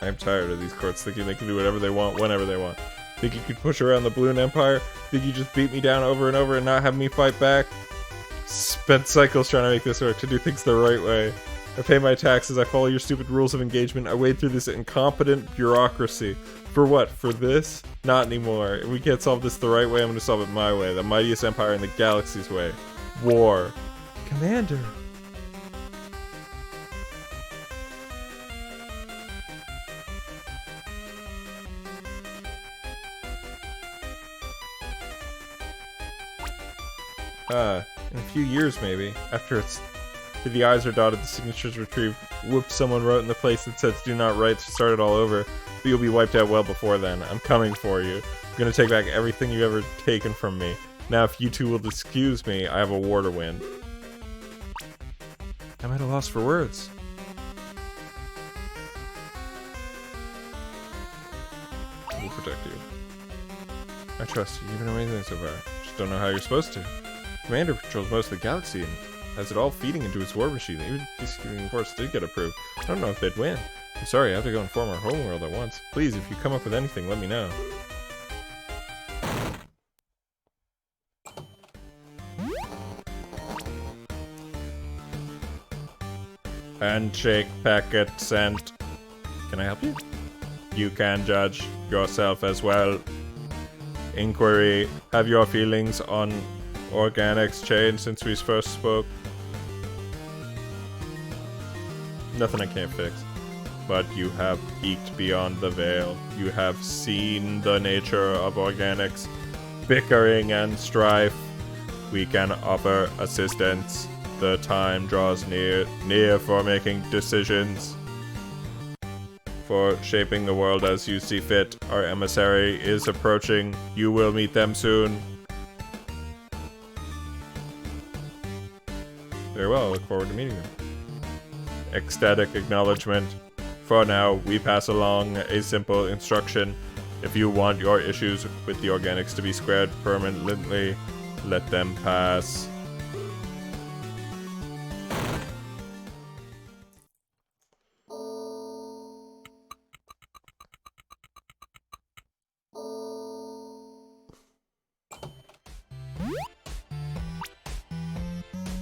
I'm tired of these courts thinking they can do whatever they want, whenever they want. Think you could push around the Balloon Empire? Think you just beat me down over and over and not have me fight back? Spent cycles trying to make this work, to do things the right way. I pay my taxes, I follow your stupid rules of engagement, I wade through this incompetent bureaucracy. For what? For this? Not anymore. If we can't solve this the right way, I'm gonna solve it my way. The mightiest empire in the galaxy's way. War. Commander. In a few years maybe, after the I's are dotted, the signatures retrieved, whoops, someone wrote in the place that says do not write to start it all over, but you'll be wiped out well before then. I'm coming for you. I'm gonna take back everything you've ever taken from me. Now if you two will excuse me, I have a war to win. I'm at a loss for words. We'll protect you. I trust you. You've been amazing so far. Just don't know how you're supposed to. Commander patrols most of the galaxy and has it all feeding into his war machine. Even if peacekeeping force did get approved, I don't know if they'd win. I'm sorry, I have to go inform our homeworld at once. Please, if you come up with anything, let me know. Handshake packet sent. Can I help you? You can judge yourself as well. Inquiry. Have your feelings on organics changed since we first spoke? Nothing I can't fix. But you have peeked beyond the veil. You have seen the nature of organics, bickering and strife. We can offer assistance. The time draws near for making decisions. For shaping the world as you see fit. Our emissary is approaching. You will meet them soon. Very well, I look forward to meeting them. Ecstatic acknowledgement. For now, we pass along a simple instruction. If you want your issues with the organics to be squared permanently, let them pass.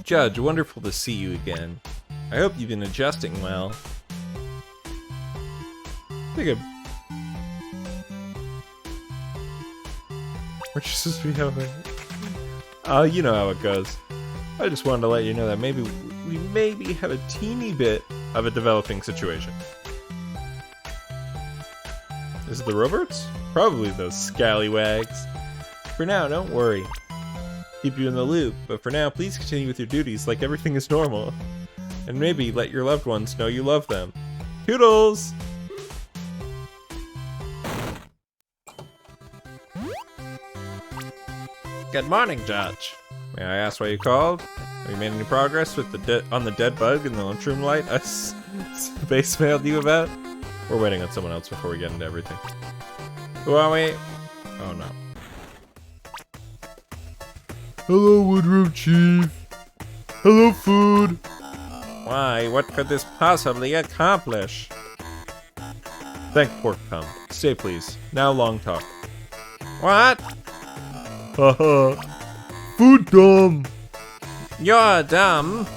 Judge, wonderful to see you again. I hope you've been adjusting well. Weren't you supposed to be having... Oh, you know how it goes. I just wanted to let you know that maybe we maybe have a teeny bit of a developing situation. Is it the Roberts? Probably those scallywags. For now, don't worry. Keep you in the loop, but for now, please continue with your duties like everything is normal. And maybe let your loved ones know you love them. Toodles! Good morning, Judge. May I ask why you called? Have you made any progress with on the dead bug in the lunchroom light I space mailed you about? We're waiting on someone else before we get into everything. Who are we? Oh no. Hello, Woodrow Chief. Hello, food. Why? What could this possibly accomplish? Thank Pork Pound. Stay, please. Now long talk. What? Haha. Food dumb. You're dumb.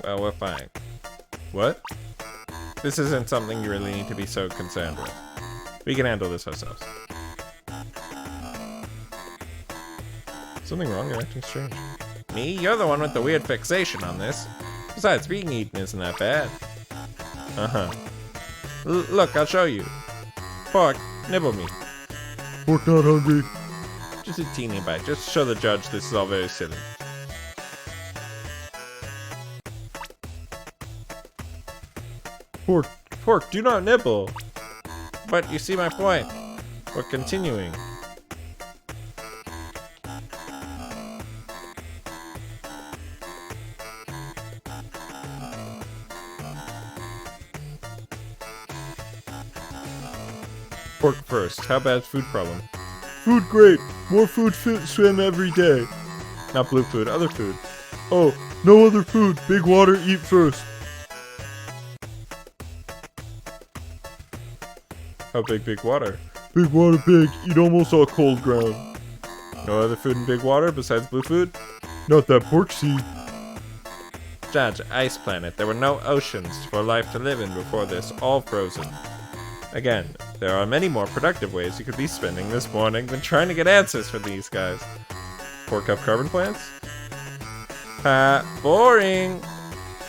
Well, we're fine. What? This isn't something you really need to be so concerned with. We can handle this ourselves. Something wrong? You're acting strange. Me? You're the one with the weird fixation on this. Besides, being eaten isn't that bad. Uh-huh. Look, I'll show you. Pork, nibble me. Pork not hungry. Just a teeny bite. Just show the judge this is all very silly. Pork, do not nibble. But you see my point. We're continuing. Pork first. How bad's food problem? Food great. More food swim every day. Not blue food, other food. Oh, no other food. Big water, eat first. How big water? Big water big. Eat almost all cold ground. No other food in big water besides blue food? Not that pork seed. Judge, ice planet. There were no oceans for life to live in before this, all frozen. Again, there are many more productive ways you could be spending this morning than trying to get answers for these guys. Pork have carbon plants? Boring!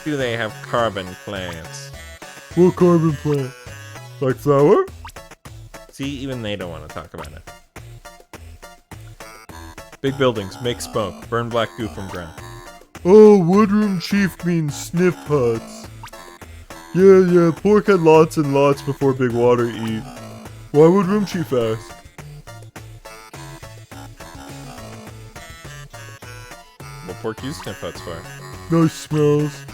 Do they have carbon plants? What carbon plant? Like flour? See, even they don't want to talk about it. Big buildings, make smoke, burn black goo from ground. Oh, Woodroom Chief means sniff huts. Yeah, pork had lots and lots before Big Water eat. Why would Room Chief ask? What pork use sniff huts for? Nice smells.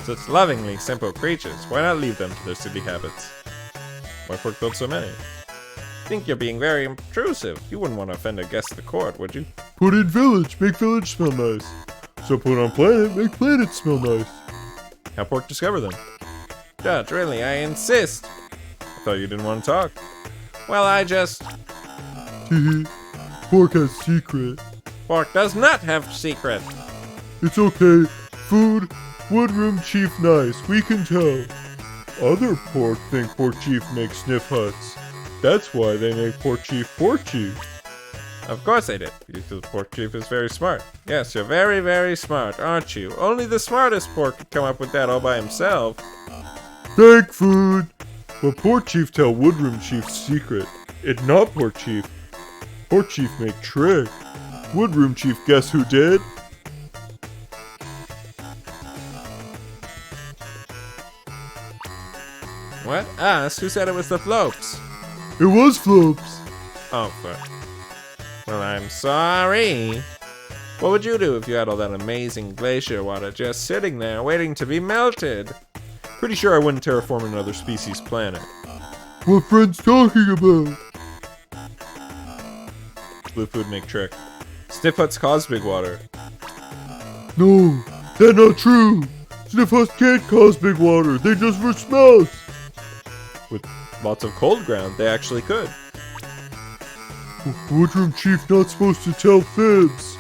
Such lovingly simple creatures, why not leave them to their city habits? Why pork build so many? Think you're being very intrusive. You wouldn't want to offend a guest of the court, would you? Put in village, make village smell nice. So put on planet, make planet smell nice. How pork discover them? Judge, really, I insist. I thought you didn't want to talk. Well, I just... Teehee. Pork has secret. Pork does not have secret. It's okay. Food, Woodroom Chief nice, we can tell. Other pork think Pork Chief makes sniff huts. That's why they make Pork Chief. Of course I did, because Pork Chief is very smart. Yes, you're very, very smart, aren't you? Only the smartest pork could come up with that all by himself. Thank food. But Pork Chief tell Woodroom Chief's secret. It not Pork Chief. Pork Chief make trick. Woodroom Chief guess who did? What? Us? Who said it was the Flopes? It was Flopes. Oh, fuck. Well, I'm sorry. What would you do if you had all that amazing glacier water just sitting there waiting to be melted? Pretty sure I wouldn't terraform another species planet. What friend's talking about? Blue food make trick. Sniff huts cause big water. No, that's not true. Sniff huts can't cause big water. They just for smells. With lots of cold ground, they actually could. Woodroom Chief not supposed to tell fibs.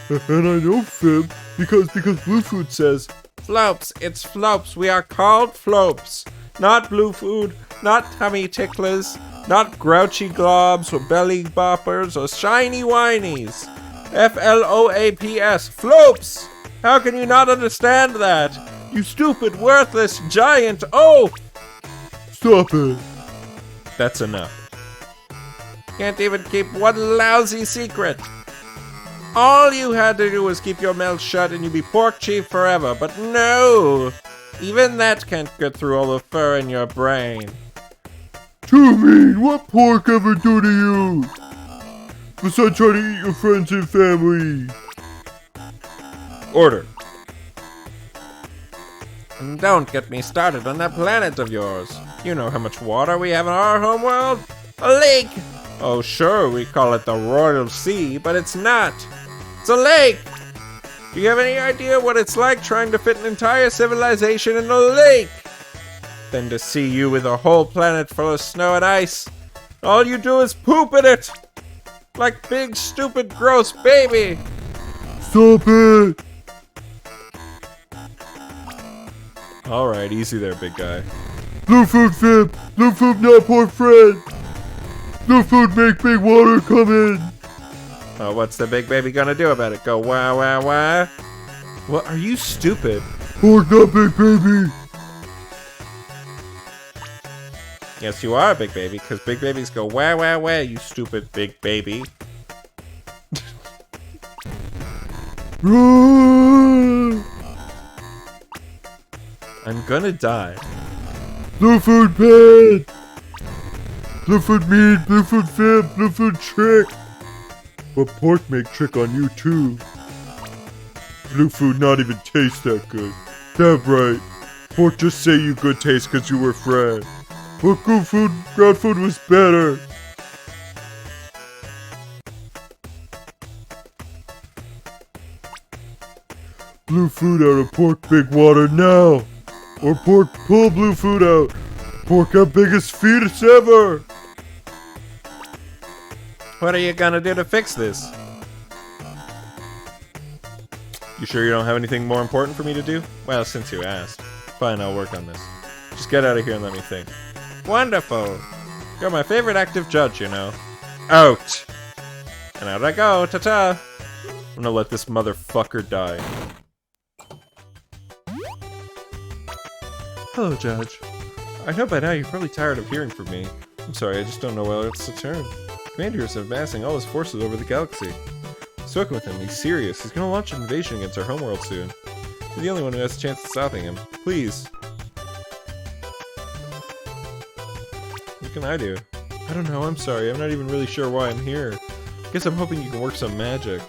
And I know fib because Blue Food says, Flopes, it's Flopes. We are called Flopes. Not blue food, not tummy ticklers, not grouchy globs or belly boppers or shiny whinies. F-L-O-A-P-S. Flopes! How can you not understand that? You stupid, worthless giant. Oh! Stop it. That's enough. Can't even keep one lousy secret. All you had to do was keep your mouth shut and you'd be Pork Chief forever, but no! Even that can't get through all the fur in your brain. Too mean! What pork ever do to you? Besides trying to eat your friends and family. Order. And don't get me started on that planet of yours. You know how much water we have in our homeworld? A lake! Oh sure, we call it the Royal Sea, but it's not. It's a lake! Do you have any idea what it's like trying to fit an entire civilization in a lake? Then to see you with a whole planet full of snow and ice, all you do is poop in it! Like big, stupid, gross baby! Stop it! Alright, easy there, big guy. Blue Food fib! Blue Food not poor friend! Blue Food make big water come in! Oh, what's the big baby gonna do about it? Go wah wah wah? What, are you stupid? Pork not big baby! Yes, you are a big baby, because big babies go wah wah wah, you stupid big baby. Run! I'm gonna die. Bluefoot bad! Bluefoot mean, Bluefoot fib, Bluefoot trick! But pork make trick on you too. Bluefoot not even taste that good. That right. Pork just say you good taste cause you were friend. But good food, ground food was better. Bluefoot out of pork big water now! Or pork pull Bluefoot out! Pork have biggest fetus ever! What are you gonna do to fix this? You sure you don't have anything more important for me to do? Well, since you asked. Fine, I'll work on this. Just get out of here and let me think. Wonderful! You're my favorite active judge, you know. Out! And out I go, ta-ta! I'm gonna let this motherfucker die. Hello, Judge. I know by now you're probably tired of hearing from me. I'm sorry, I just don't know where else to turn. Commander is amassing all his forces over the galaxy. I've spoken with him, he's serious. He's gonna launch an invasion against our homeworld soon. You're the only one who has a chance of stopping him. Please. What can I do? I don't know, I'm sorry. I'm not even really sure why I'm here. Guess I'm hoping you can work some magic.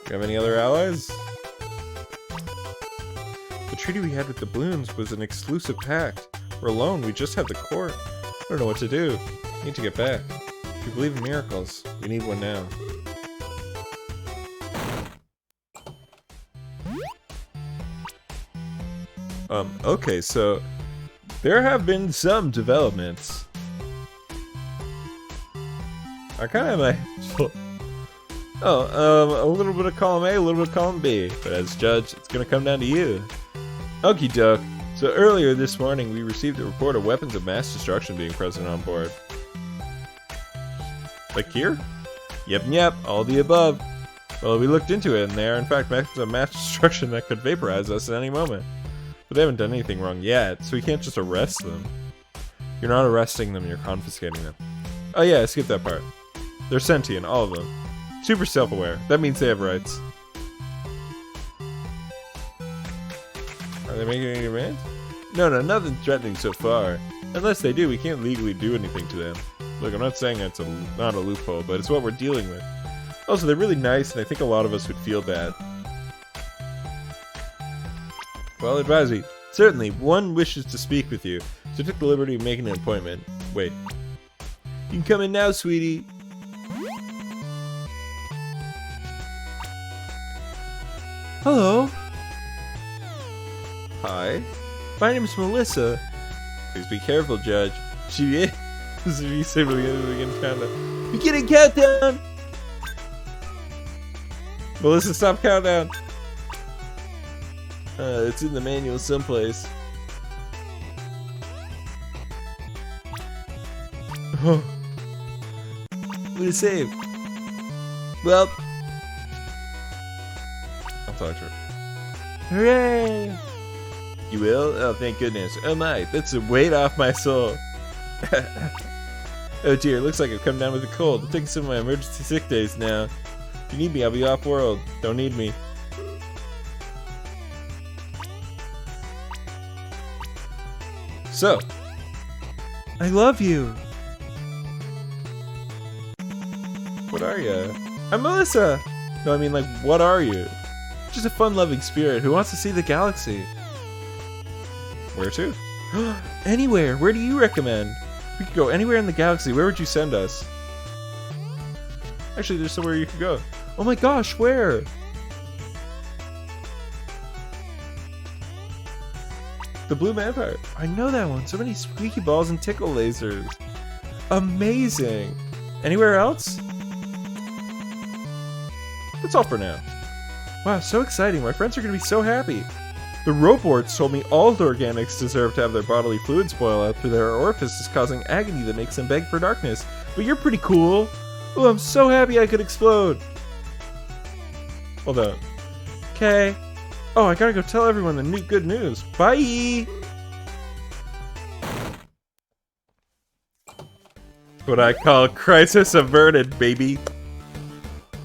You have any other allies? The treaty we had with the Bloons was an exclusive pact. We're alone, we just have the court. I don't know what to do. We need to get back. If you believe in miracles, we need one now. Okay, so there have been some developments. I kind of have a little bit of column A, a little bit of column B. But as judge, it's gonna come down to you. Okie doke. So earlier this morning, we received a report of weapons of mass destruction being present on board. Like here? Yep, all the above. Well, we looked into it, and they are in fact weapons of mass destruction that could vaporize us at any moment. But they haven't done anything wrong yet, so we can't just arrest them. You're not arresting them, you're confiscating them. Oh yeah, I skipped that part. They're sentient, all of them. Super self-aware. That means they have rights. Are they making any demands? No, nothing threatening so far. Unless they do, we can't legally do anything to them. Look, I'm not saying it's not a loophole, but it's what we're dealing with. Also, they're really nice, and I think a lot of us would feel bad. Well, advisory. Certainly, one wishes to speak with you, so I took the liberty of making an appointment. Wait. You can come in now, sweetie. Hello. Hi. My name is Melissa. Please be careful, Judge. She is. Beginning countdown! Melissa, stop countdown! It's in the manual someplace. Oh. What a save. Well, I'll talk to her. Hooray! You will? Oh, thank goodness. Oh my, that's a weight off my soul. Oh dear, looks like I've come down with a cold. I'm taking some of my emergency sick days now. If you need me, I'll be off-world. Don't need me. So, I love you. What are you? I'm Melissa. No, I mean like, what are you? Just a fun-loving spirit who wants to see the galaxy. Where to? Anywhere. Where do you recommend? We could go anywhere in the galaxy. Where would you send us? Actually, there's somewhere you could go. Oh my gosh, where? The Blue Vampire. I know that one. So many squeaky balls and tickle lasers. Amazing. Anywhere else? That's all for now. Wow, so exciting. My friends are going to be so happy. The Roborts told me all the organics deserve to have their bodily fluids boil out through their orifices, causing agony that makes them beg for darkness. But you're pretty cool. Oh, I'm so happy I could explode. Hold on. Okay. Oh, I gotta go tell everyone the good news. Bye! What I call crisis averted, baby.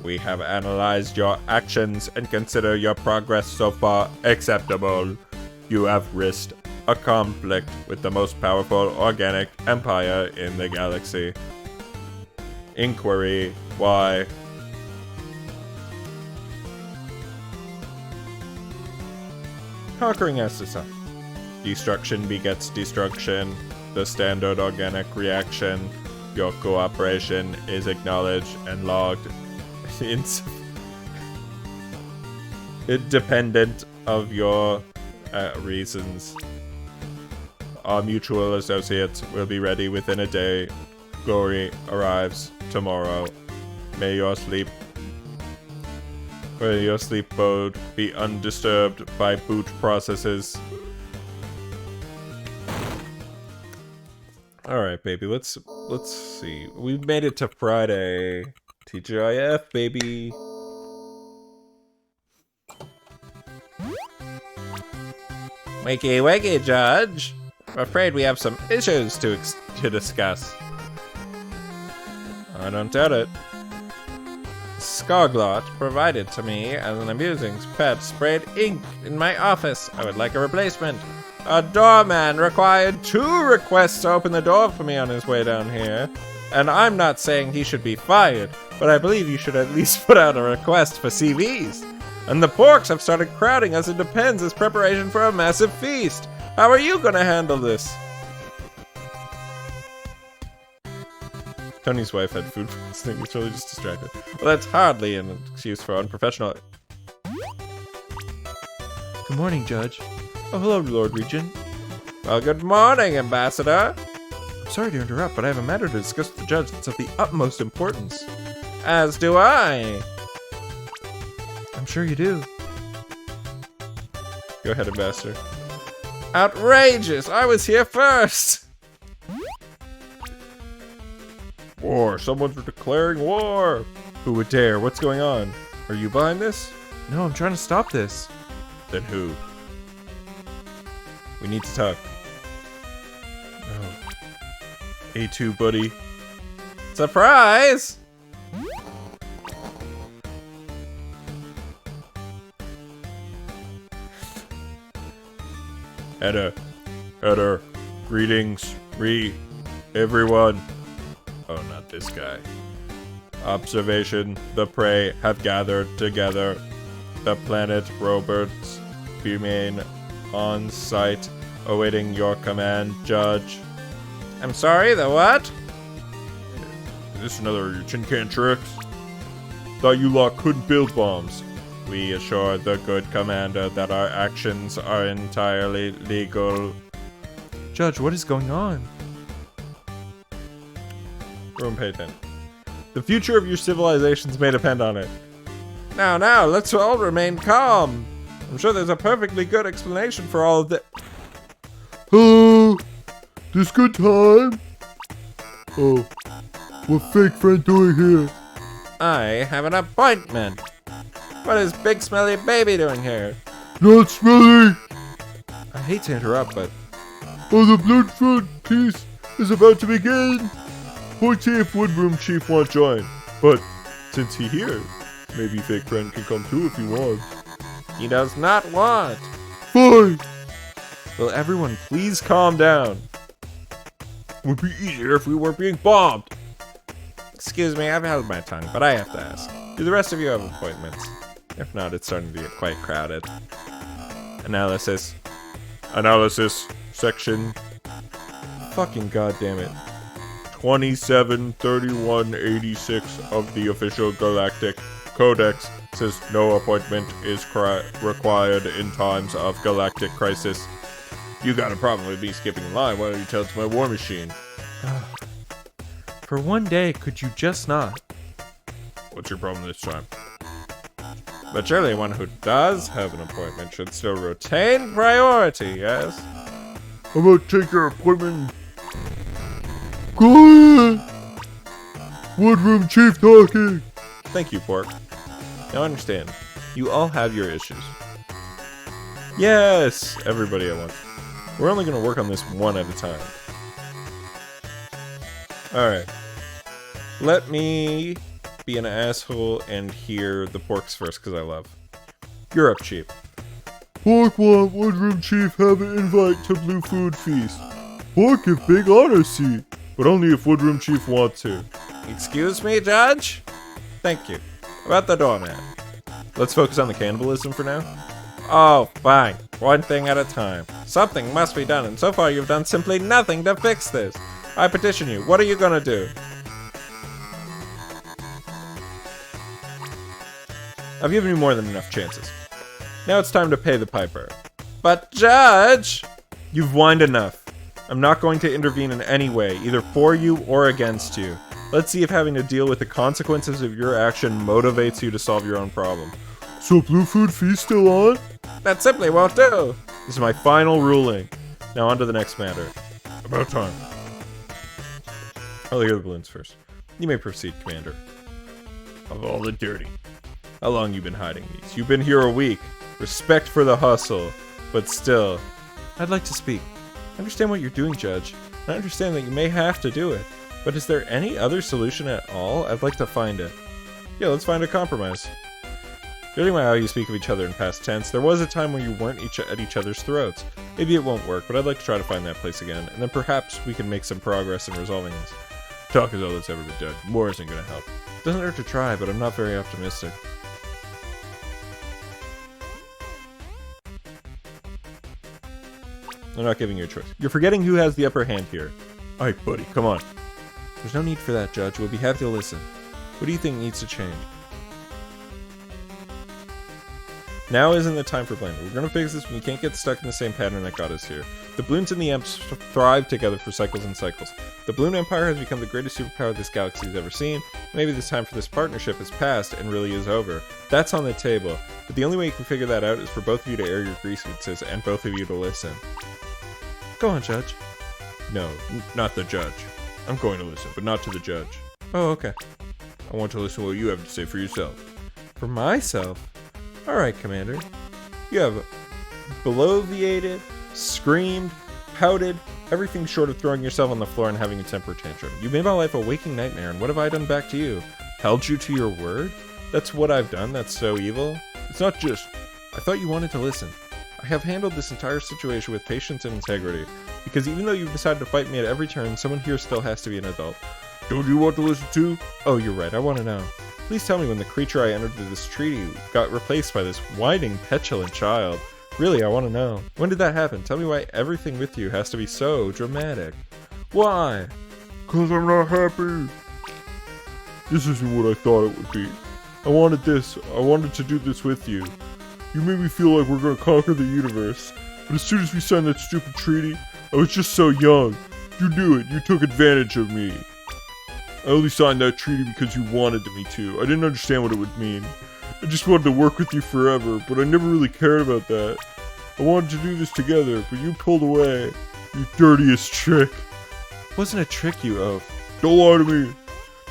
We have analyzed your actions and consider your progress so far acceptable. You have risked a conflict with the most powerful organic empire in the galaxy. Inquiry, why? Conquering SSF. Destruction begets destruction. The standard organic reaction. Your cooperation is acknowledged and logged. Independent of your reasons. Our mutual associates will be ready within a day. Glory arrives tomorrow. May your sleep mode be undisturbed by boot processes. Alright, baby, let's see. We've made it to Friday. TGIF, baby. Wakey, wakey, Judge. I'm afraid we have some issues to discuss. I don't doubt it. Scoglot provided to me as an amusing pet sprayed ink in my office. I would like a replacement. A doorman required 2 requests to open the door for me on his way down here. And I'm not saying he should be fired, but I believe you should at least put out a request for CVs. And the porks have started crowding us into pens as preparation for a massive feast. How are you gonna handle this? Tony's wife had food poisoning. He's really just distracted. Well, that's hardly an excuse for unprofessional. Good morning, Judge. Oh, hello, Lord Regent. Well, good morning, Ambassador. I'm sorry to interrupt, but I have a matter to discuss with the Judge that's of the utmost importance. As do I. I'm sure you do. Go ahead, Ambassador. Outrageous! I was here first! War! Someone's declaring war! Who would dare? What's going on? Are you behind this? No, I'm trying to stop this. Then who? We need to talk. Oh. A2, buddy. Surprise! Header. Greetings, everyone. Oh, not this guy. Observation. The prey have gathered together. The planet robots remain on site, awaiting your command, Judge. I'm sorry, the what? Is this another of your tin can tricks? Thought you lot couldn't build bombs. We assure the good commander that our actions are entirely legal. Judge, what is going on? Room patent. The future of your civilizations may depend on it. Now, let's all remain calm. I'm sure there's a perfectly good explanation for all of this. Oh, this good time? Oh, what fake friend doing here? I have an appointment. What is Big Smelly Baby doing here? Not smelly! I hate to interrupt, but... Oh, the blood-filled feast is about to begin! We'll see if Woodroom Chief won't join. But, since he here, maybe fake friend can come too if he wants. He does not want. Fine! Will everyone please calm down? Would be easier if we weren't being bombed. Excuse me, I've held my tongue, but I have to ask. Do the rest of you have appointments? If not, it's starting to get quite crowded. Analysis. Section. Fucking goddamn it. 273186 of the official Galactic Codex says no appointment is required in times of galactic crisis. You gotta probably be skipping a line. Why don't you tell it to my war machine? For one day, could you just not? What's your problem this time? But surely one who does have an appointment should still retain priority, yes? I'm gonna take your appointment. Go ahead! Woodroom Chief talking! Thank you, Pork. Now understand, you all have your issues. Yes! Everybody at once. We're only gonna work on this one at a time. Alright. Let me be an asshole and hear the Porks first, because I love. You're up, Chief. Pork want Woodroom Chief have an invite to Blue Food Feast. Pork give big honor seat, but only if Woodroom Chief want to. Excuse me, Judge? Thank you. About the doorman. Let's focus on the cannibalism for now. Oh, fine. One thing at a time. Something must be done, and so far you've done simply nothing to fix this. I petition you. What are you gonna do? I've given you more than enough chances. Now it's time to pay the piper. But, Judge! You've whined enough. I'm not going to intervene in any way, either for you or against you. Let's see if having to deal with the consequences of your action motivates you to solve your own problem. So Blue Food Feast still on? That simply won't do! This is my final ruling. Now on to the next matter. About time. I'll hear the balloons first. You may proceed, Commander. Of all the dirty. How long you been hiding these? You've been here a week. Respect for the hustle. But still, I'd like to speak. I understand what you're doing, Judge. I understand that you may have to do it. But is there any other solution at all? I'd like to find it. Yeah, let's find a compromise. Judging by how you speak of each other in past tense, there was a time when you weren't at each other's throats. Maybe it won't work, but I'd like to try to find that place again, and then perhaps we can make some progress in resolving this. Talk is all that's ever been done. More isn't gonna help. Doesn't hurt to try, but I'm not very optimistic. I'm not giving you a choice. You're forgetting who has the upper hand here. Alright, buddy, come on. There's no need for that, Judge. We'll be happy to listen. What do you think needs to change? Now isn't the time for blaming. We're gonna fix this when we can't get stuck in the same pattern that got us here. The balloons and the Emps thrive together for cycles and cycles. The Balloon Empire has become the greatest superpower this galaxy has ever seen. Maybe this time for this partnership is past and really is over. That's on the table. But the only way you can figure that out is for both of you to air your grievances and both of you to listen. Go on, Judge. No, not the judge. I'm going to listen, but not to the judge. Oh, okay. I want to listen to what you have to say for yourself. For myself? Alright, Commander. You have bloviated, screamed, pouted, everything short of throwing yourself on the floor and having a temper tantrum. You made my life a waking nightmare, and what have I done back to you? Held you to your word? That's what I've done? That's so evil? It's not just... I thought you wanted to listen. I have handled this entire situation with patience and integrity, because even though you've decided to fight me at every turn, someone here still has to be an adult. Don't you want to listen too? Oh, you're right, I want to know. Please tell me when the creature I entered into this treaty got replaced by this whining, petulant child. Really, I want to know. When did that happen? Tell me why everything with you has to be so dramatic. Why? 'Cause I'm not happy. This isn't what I thought it would be. I wanted this. I wanted to do this with you. You made me feel like we're gonna conquer the universe. But as soon as we signed that stupid treaty, I was just so young. You knew it. You took advantage of me. I only signed that treaty because you wanted me to. I didn't understand what it would mean. I just wanted to work with you forever, but I never really cared about that. I wanted to do this together, but you pulled away. You dirtiest trick. Wasn't a trick, you oaf. Don't lie to me.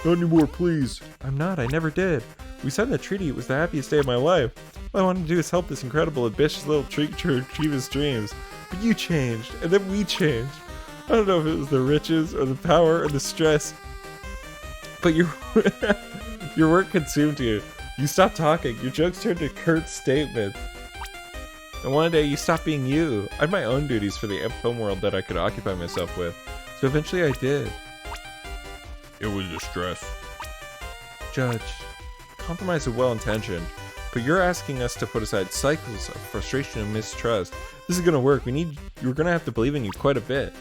Not anymore, please. I'm not, I never did. We signed the treaty, it was the happiest day of my life. All I wanted to do is help this incredible, ambitious little creature achieve his dreams. But you changed, and then we changed. I don't know if it was the riches, or the power, or the stress. But your work consumed you. You stopped talking. Your jokes turned to curt statements. And one day you stopped being you. I had my own duties for the Imp homeworld that I could occupy myself with. So eventually I did. It was the stress. Judge, compromise is well-intentioned, but you're asking us to put aside cycles of frustration and mistrust. This is gonna work. You're gonna have to believe in you quite a bit.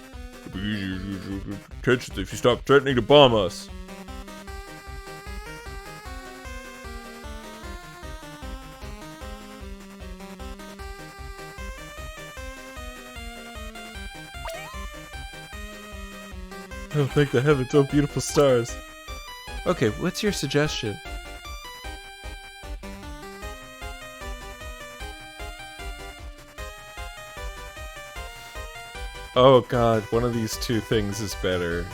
It'd be easier to tensions if you stop threatening to bomb us. Oh, thank the heavens, oh beautiful stars. Okay, what's your suggestion? Oh god, one of these two things is better.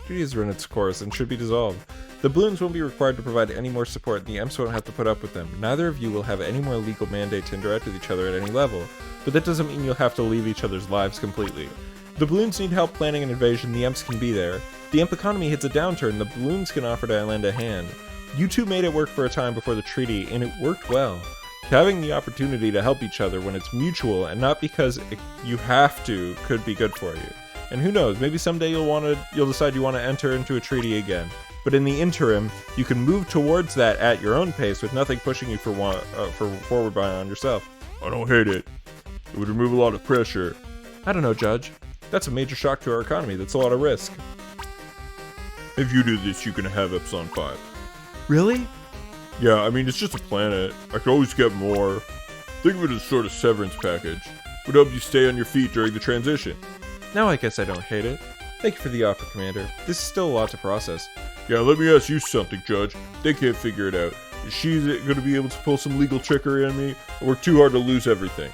Duty has run its course and should be dissolved. The balloons won't be required to provide any more support, and the Emps won't have to put up with them. Neither of you will have any more legal mandate to interact with each other at any level, but that doesn't mean you'll have to leave each other's lives completely. The balloons need help planning an invasion, the imps can be there. The imp economy hits a downturn, the balloons can offer to lend a hand. You two made it work for a time before the treaty, and it worked well. Having the opportunity to help each other when it's mutual and not because you have to could be good for you. And who knows, maybe someday you'll decide you want to enter into a treaty again. But in the interim, you can move towards that at your own pace with nothing pushing you for forward beyond yourself. I don't hate it. It would remove a lot of pressure. I don't know, Judge. That's a major shock to our economy. That's a lot of risk. If you do this, you can have Epsilon 5. Really? Yeah, I mean, it's just a planet. I could always get more. Think of it as sort of severance package. Would help you stay on your feet during the transition. Now I guess I don't hate it. Thank you for the offer, Commander. This is still a lot to process. Yeah, let me ask you something, Judge. They can't figure it out. Is she going to be able to pull some legal trickery on me, or work too hard to lose everything?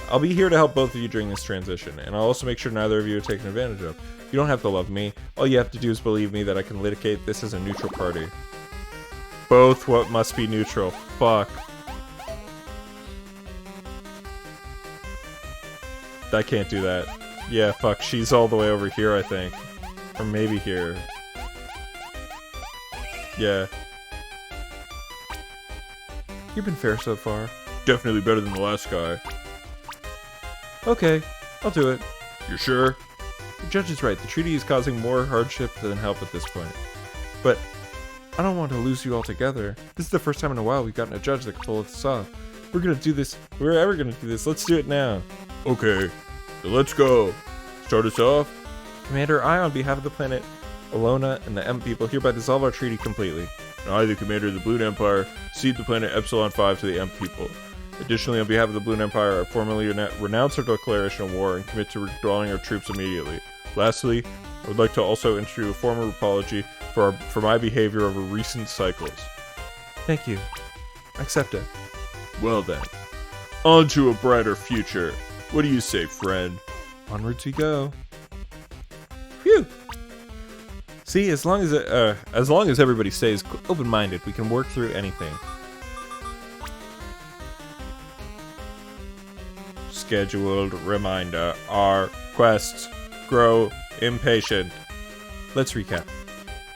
I'll be here to help both of you during this transition, and I'll also make sure neither of you are taken advantage of. You don't have to love me. All you have to do is believe me that I can litigate this as a neutral party. Both what must be neutral. Fuck. I can't do that. Yeah, fuck. She's all the way over here, I think. Or maybe here. Yeah. You've been fair so far. Definitely better than the last guy. Okay, I'll do it. You sure? The judge is right. The treaty is causing more hardship than help at this point. But I don't want to lose you altogether. This is the first time in a while we've gotten a judge that can pull this off. We're gonna do this. We're ever gonna do this. Let's do it now. Okay, so let's go. Start us off? Commander, I, on behalf of the planet Alona and the M people, hereby dissolve our treaty completely. And I, the commander of the Balloon Empire, cede the planet Epsilon 5 to the M people. Additionally, on behalf of the Balloon Empire, I formally renounce our declaration of war and commit to withdrawing our troops immediately. Lastly, I would like to also issue a formal apology for my behavior over recent cycles. Thank you. I accept it. Well then, on to a brighter future. What do you say, friend? Onwards we go. Phew! See, as long as everybody stays open-minded, we can work through anything. Scheduled reminder. Our quests grow impatient. Let's recap.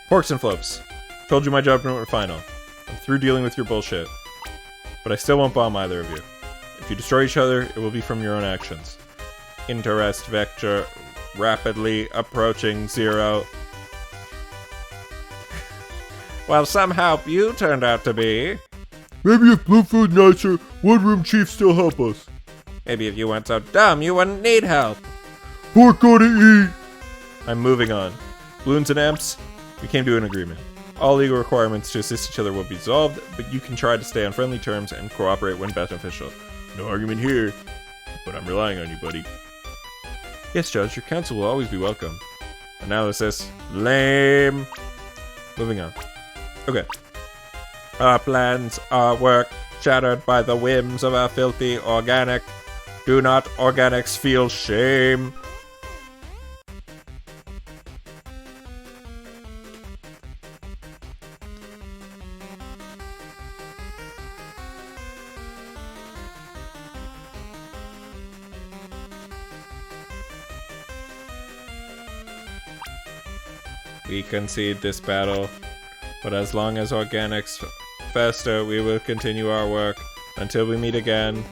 Porks and Flops. Told you my judgment was final. I'm through dealing with your bullshit. But I still won't bomb either of you. If you destroy each other, it will be from your own actions. Interest vector rapidly approaching 0. Well, somehow you turned out to be. Maybe if Blue Food Nicer, One Room Chief still help us. Maybe if you weren't so dumb, you wouldn't need help. Pork gotta eat. I'm moving on. Balloons and Amps, we came to an agreement. All legal requirements to assist each other will be dissolved, but you can try to stay on friendly terms and cooperate when beneficial. No argument here, but I'm relying on you, buddy. Yes, Judge, your counsel will always be welcome. Analysis. Lame. Moving on. Okay. Our plans, our work, shattered by the whims of our filthy organic. Do not organics feel shame? We concede this battle, but as long as organics fester, we will continue our work until we meet again.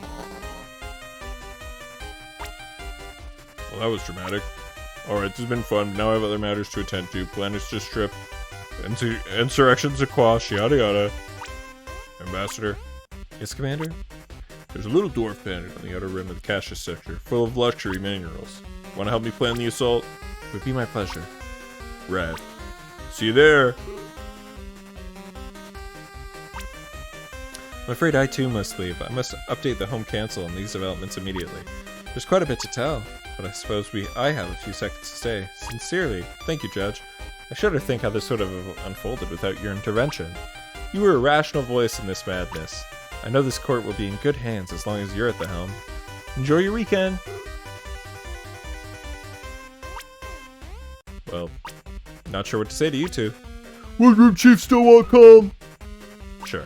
Well, that was dramatic. Alright, this has been fun, but now I have other matters to attend to. Planets to strip, insurrections to quash, yada yada. Ambassador, Yes, Commander? there's a little dwarf planet on the outer rim of the Cassius sector, full of luxury minerals. Want to help me plan the assault? It would be my pleasure. Rad. See you there! I'm afraid I too must leave. I must update the home council on these developments immediately. There's quite a bit to tell, but I suppose I have a few seconds to stay. Sincerely, thank you, Judge. I shudder to think how this would have unfolded without your intervention. You were a rational voice in this madness. I know this court will be in good hands as long as you're at the helm. Enjoy your weekend! Well, not sure what to say to you two. One Room Chief still won't come! Sure.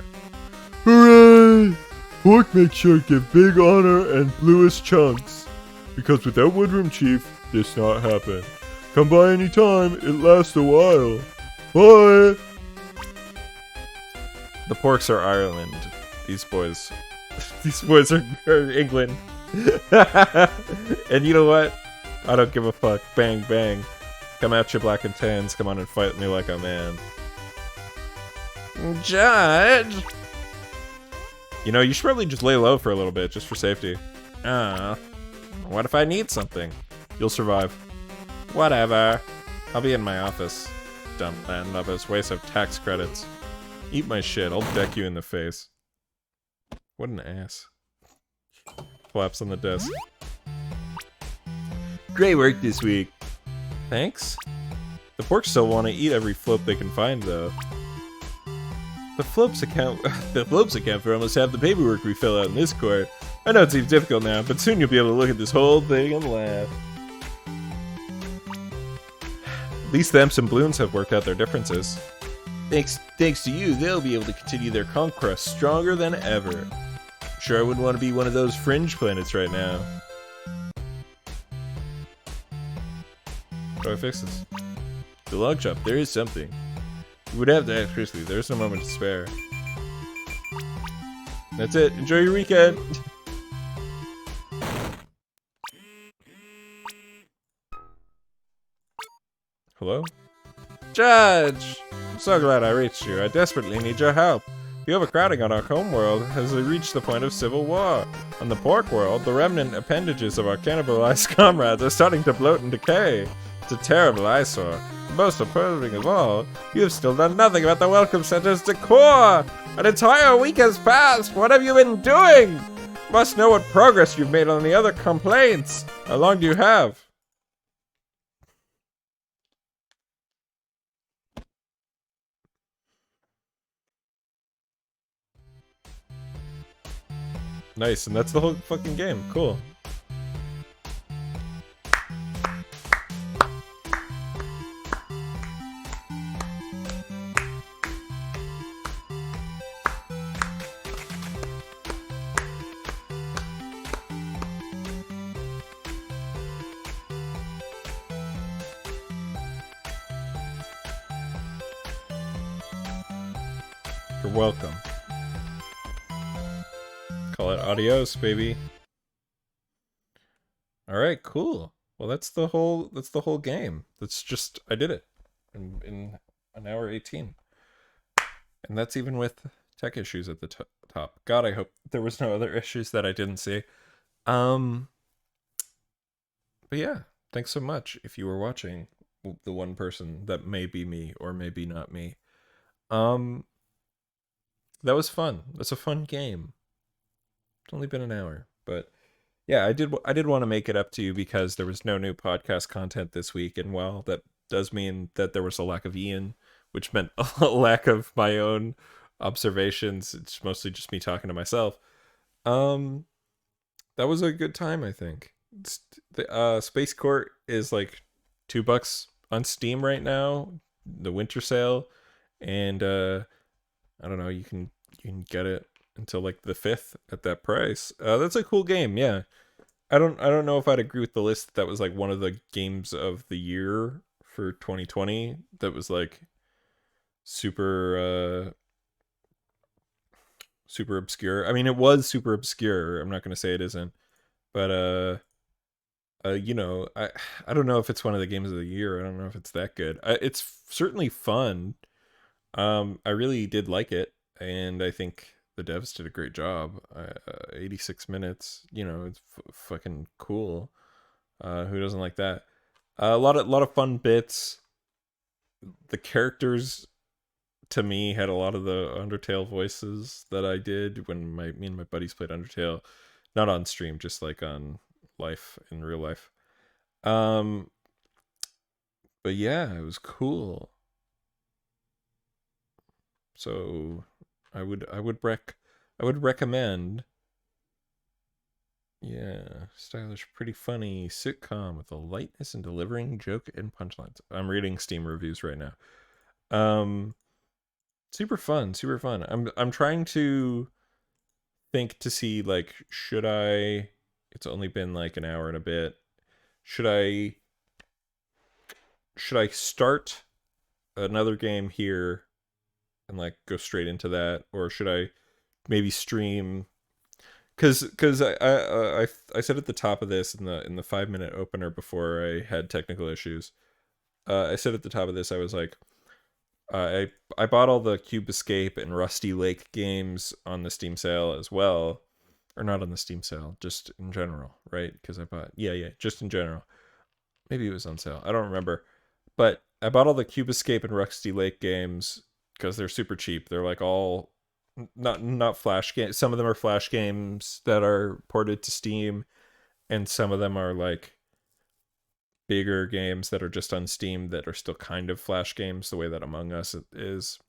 Hooray! Pork makes sure to give big honor and bluest chunks. Because without Woodroom Chief, this not happen. Come by any time, it lasts a while. Bye! The Porks are Ireland. These boys. These boys are England. And you know what? I don't give a fuck. Bang, bang. Come at you, black and tans. Come on and fight me like a man. Judge! You know, you should probably just lay low for a little bit, just for safety. What if I need something? You'll survive. Whatever. I'll be in my office. Dumb landlubbers, waste of tax credits. Eat my shit, I'll deck you in the face. What an ass. Flaps on the desk. Great work this week. Thanks. The Porks still want to eat every flope they can find, though. The Flopes account for almost half the paperwork we fill out in this court. I know it seems difficult now, but soon you'll be able to look at this whole thing and laugh. At least the Emps and Bloons have worked out their differences. Thanks to you, they'll be able to continue their conquest stronger than ever. Sure, I wouldn't want to be one of those fringe planets right now. How do I fix this? The log shop, there is something. You would have to ask Chrisley, there's no moment to spare. That's it, enjoy your weekend! Hello? Judge! I'm so glad I reached you. I desperately need your help. The overcrowding on our homeworld has reached the point of civil war. On the Pork world, the remnant appendages of our cannibalized comrades are starting to bloat and decay. It's a terrible eyesore. The most appalling of all, you have still done nothing about the Welcome Center's decor! An entire week has passed! What have you been doing? You must know what progress you've made on the other complaints. How long do you have? Nice, and that's the whole fucking game. Cool. You're welcome. Call it adios, baby. All right, cool. Well, that's the whole game. That's just I did it in an hour 18, and that's even with tech issues at the top. God, I hope there was no other issues that I didn't see. But yeah, thanks so much if you were watching. The one person that may be me or maybe not me. That was fun. That's a fun game. It's only been an hour, but yeah, I did want to make it up to you because there was no new podcast content this week, and while that does mean that there was a lack of Ian, which meant a lack of my own observations, it's mostly just me talking to myself. That was a good time, I think. The Space Court is like $2 on Steam right now, the winter sale, and I don't know, you can get it until like the 5th at that price. That's a cool game, yeah. I don't know if I'd agree with the list that was like one of the games of the year for 2020 that was like super obscure. I mean, it was super obscure. I'm not going to say it isn't. But you know, I don't know if it's one of the games of the year. I don't know if it's that good. It's certainly fun. I really did like it, and I think the devs did a great job. 86 minutes, you know, it's fucking cool. Who doesn't like that? A lot of fun bits. The characters, to me, had a lot of the Undertale voices that I did when me and my buddies played Undertale, not on stream, just like on life in real life. But yeah, it was cool. So I would recommend. Yeah, stylish, pretty funny sitcom with a lightness in delivering joke and punchlines. I'm reading Steam reviews right now. Super fun. I'm trying to think to see like, should I? It's only been like an hour and a bit. Should I? Should I start another game here and like go straight into that, or should I maybe stream? Because I said at the top of this in the 5 minute opener before I had technical issues. I said at the top of this I was like, I bought all the Cube Escape and Rusty Lake games on the Steam sale as well, or not on the Steam sale, just in general, right? Because I bought just in general. Maybe it was on sale. I don't remember, but I bought all the Cube Escape and Rusty Lake games because they're super cheap. They're like all not Flash games. Some of them are Flash games that are ported to Steam, and some of them are like bigger games that are just on Steam that are still kind of Flash games, the way that Among Us is.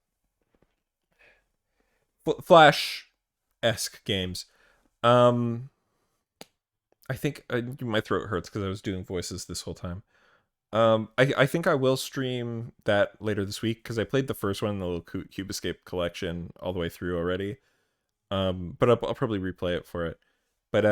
Flash-esque games. I think my throat hurts because I was doing voices this whole time. I think I will stream that later this week because I played the first one in the little Cube Escape collection all the way through already. But I'll probably replay it for it. But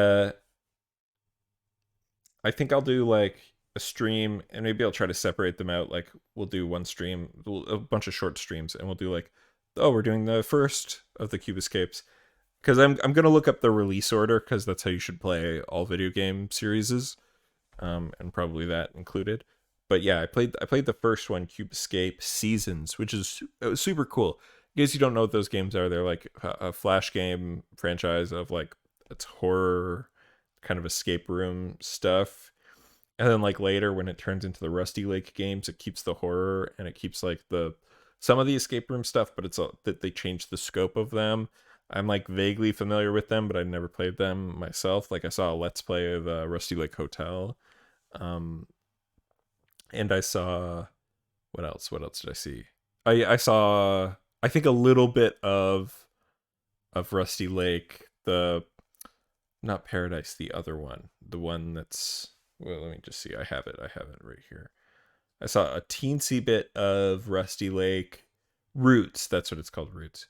I think I'll do like a stream, and maybe I'll try to separate them out. Like we'll do one stream, a bunch of short streams, and we'll do like, oh, we're doing the first of the Cube Escapes. Because I'm gonna look up the release order because that's how you should play all video game series, and probably that included. But yeah, I played the first one, Cube Escape Seasons, which is super cool. In case you don't know what those games are, they're like a Flash game franchise of like it's horror, kind of escape room stuff. And then like later when it turns into the Rusty Lake games, it keeps the horror and it keeps like some of the escape room stuff, but it's that they changed the scope of them. I'm like vaguely familiar with them, but I never played them myself. Like I saw a Let's Play of Rusty Lake Hotel. And I saw what else? What else did I see? I saw I think a little bit of Rusty Lake, the not Paradise, the other one. The one that's well, let me just see. I have it right here. I saw a teensy bit of Rusty Lake Roots. That's what it's called, Roots.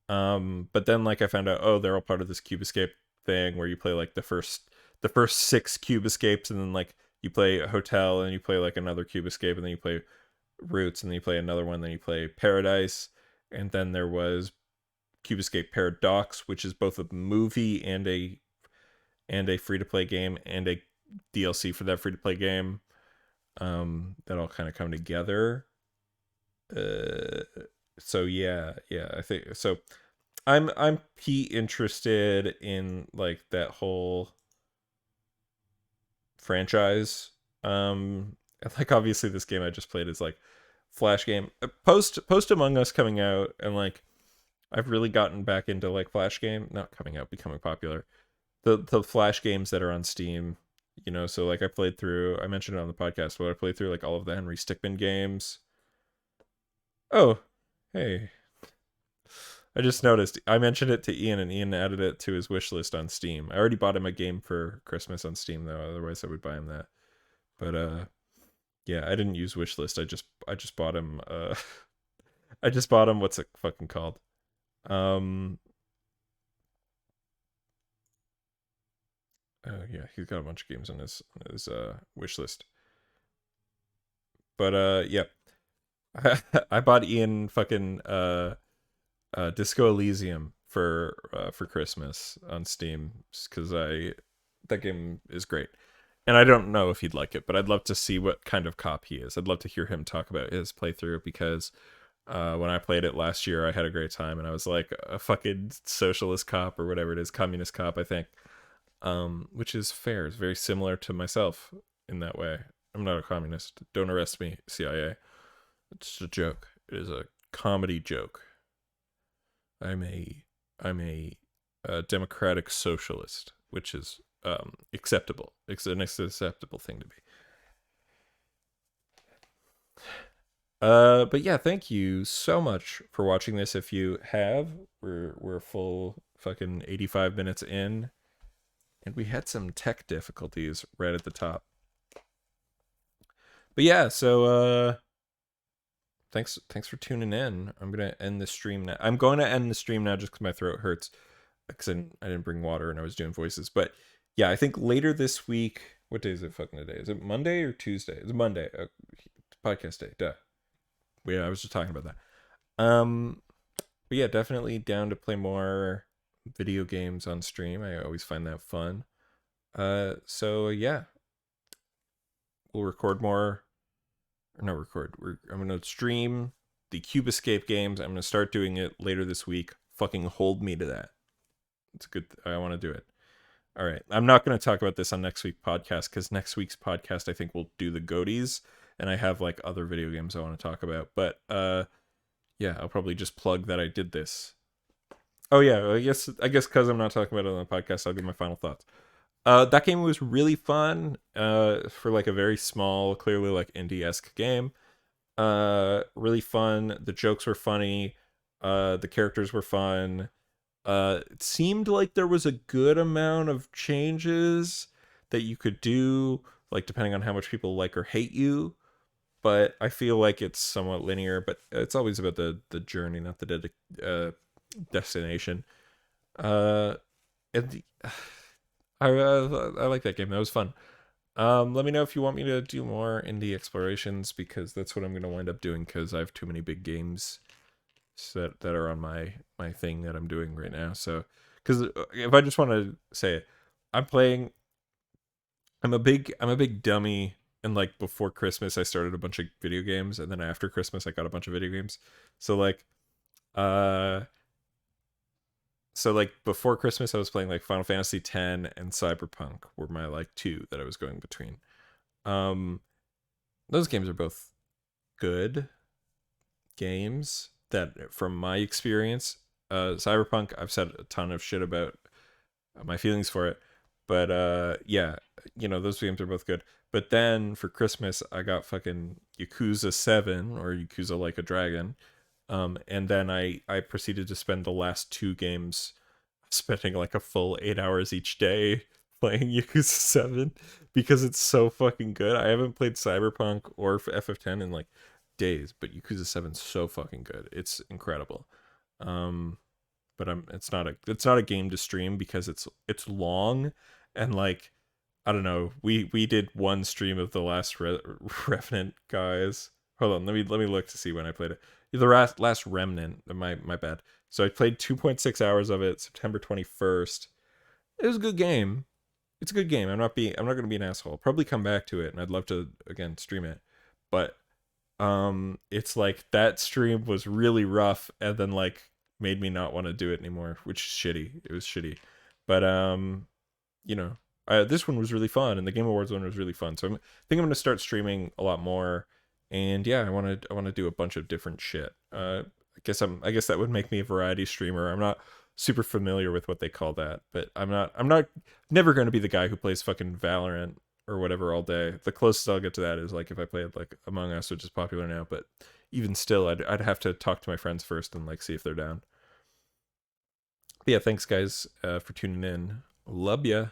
But then like I found out, oh, they're all part of this Cube Escape thing where you play like the first 6 Cube Escapes, and then like you play a hotel, and you play like another Cube Escape, and then you play Roots, and then you play another one, then you play Paradise, and then there was Cube Escape Paradox, which is both a movie and a free to play game and a DLC for that free to play game. That all kind of come together. So yeah, I think so. I'm interested in like that whole franchise. And like obviously this game I just played is like Flash game. Post Among Us coming out, and like I've really gotten back into like Flash game, not coming out, becoming popular. The Flash games that are on Steam, you know, so like I mentioned it on the podcast, but I played through like all of the Henry Stickmin games. Oh, hey. I just noticed. I mentioned it to Ian, and Ian added it to his wish list on Steam. I already bought him a game for Christmas on Steam, though. Otherwise, I would buy him that. But yeah, I didn't use wish list. I just bought him. I just bought him. What's it fucking called? Oh yeah, he's got a bunch of games on his wish list. But yeah, I bought Ian fucking Disco Elysium for Christmas on Steam because that game is great, and I don't know if he'd like it, but I'd love to see what kind of cop he is. I'd love to hear him talk about his playthrough because when I played it last year, I had a great time, and I was like a fucking socialist cop or whatever it is, communist cop, I think, which is fair. It's very similar to myself in that way. I'm not a communist. Don't arrest me, CIA. It's a joke. It is a comedy joke. I'm a democratic socialist, which is acceptable. It's an acceptable thing to be. But yeah, thank you so much for watching this. If you have, we're full fucking 85 minutes in, and we had some tech difficulties right at the top. But yeah, so thanks for tuning in. I'm gonna end the stream now. I'm going to end the stream now just because my throat hurts. because I didn't bring water and I was doing voices. But yeah, I think later this week. What day is it? Fucking today? Is it Monday or Tuesday? It's Monday. Podcast day. Duh. Yeah, I was just talking about that. But yeah, definitely down to play more video games on stream. I always find that fun. So yeah, we'll record more. Or not record. I'm gonna stream the Cube Escape games. I'm gonna start doing it later this week. Fucking hold me to that. It's good. I want to do it. All right. I'm not going to talk about this on next week's podcast because next week's podcast I think we'll do the Goaties, and I have like other video games I want to talk about. But yeah, I'll probably just plug that I did this. Oh yeah, I guess because I'm not talking about it on the podcast, I'll give my final thoughts. That game was really fun. For like a very small, clearly like indie-esque game. Really fun. The jokes were funny. The characters were fun. It seemed like there was a good amount of changes that you could do, like depending on how much people like or hate you. But I feel like it's somewhat linear. But it's always about the journey, not the destination. And I like that game. That was fun. Let me know if you want me to do more indie explorations because that's what I'm gonna wind up doing because I have too many big games that are on my thing that I'm doing right now. So, because if I just want to say it, I'm a big dummy, and like before Christmas I started a bunch of video games, and then after Christmas I got a bunch of video games. So like, before Christmas I was playing like Final Fantasy X and Cyberpunk were my like two that I was going between. Those games are both good games that from my experience. Cyberpunk, I've said a ton of shit about my feelings for it, but yeah, those games are both good. But then for Christmas I got fucking Yakuza 7 or Yakuza Like a Dragon, and then I proceeded to spend the last two games spending like a full 8 hours each day playing Yakuza 7 because it's so fucking good. I haven't played Cyberpunk or FF10 in like days, but Yakuza 7's so fucking good. It's incredible. But it's not a game to stream because it's long, and like I don't know. We did one stream of the last Revenant, guys. Hold on, let me look to see when I played it. The last Remnant. My bad. So I played 2.6 hours of it, September 21st. It was a good game. It's a good game. I'm not gonna be an asshole. I'll probably come back to it, and I'd love to again stream it. But it's like that stream was really rough, and then like made me not want to do it anymore, which is shitty. It was shitty. But this one was really fun, and the Game Awards one was really fun. So I think I'm gonna start streaming a lot more, and yeah, I want to do a bunch of different shit. I guess that would make me a variety streamer. I'm not super familiar with what they call that, but I'm never going to be the guy who plays fucking Valorant or whatever all day. The closest I'll get to that is like if I played like Among Us, which is popular now, but even still I'd have to talk to my friends first and like see if they're down. But yeah, thanks guys for tuning in. Love ya.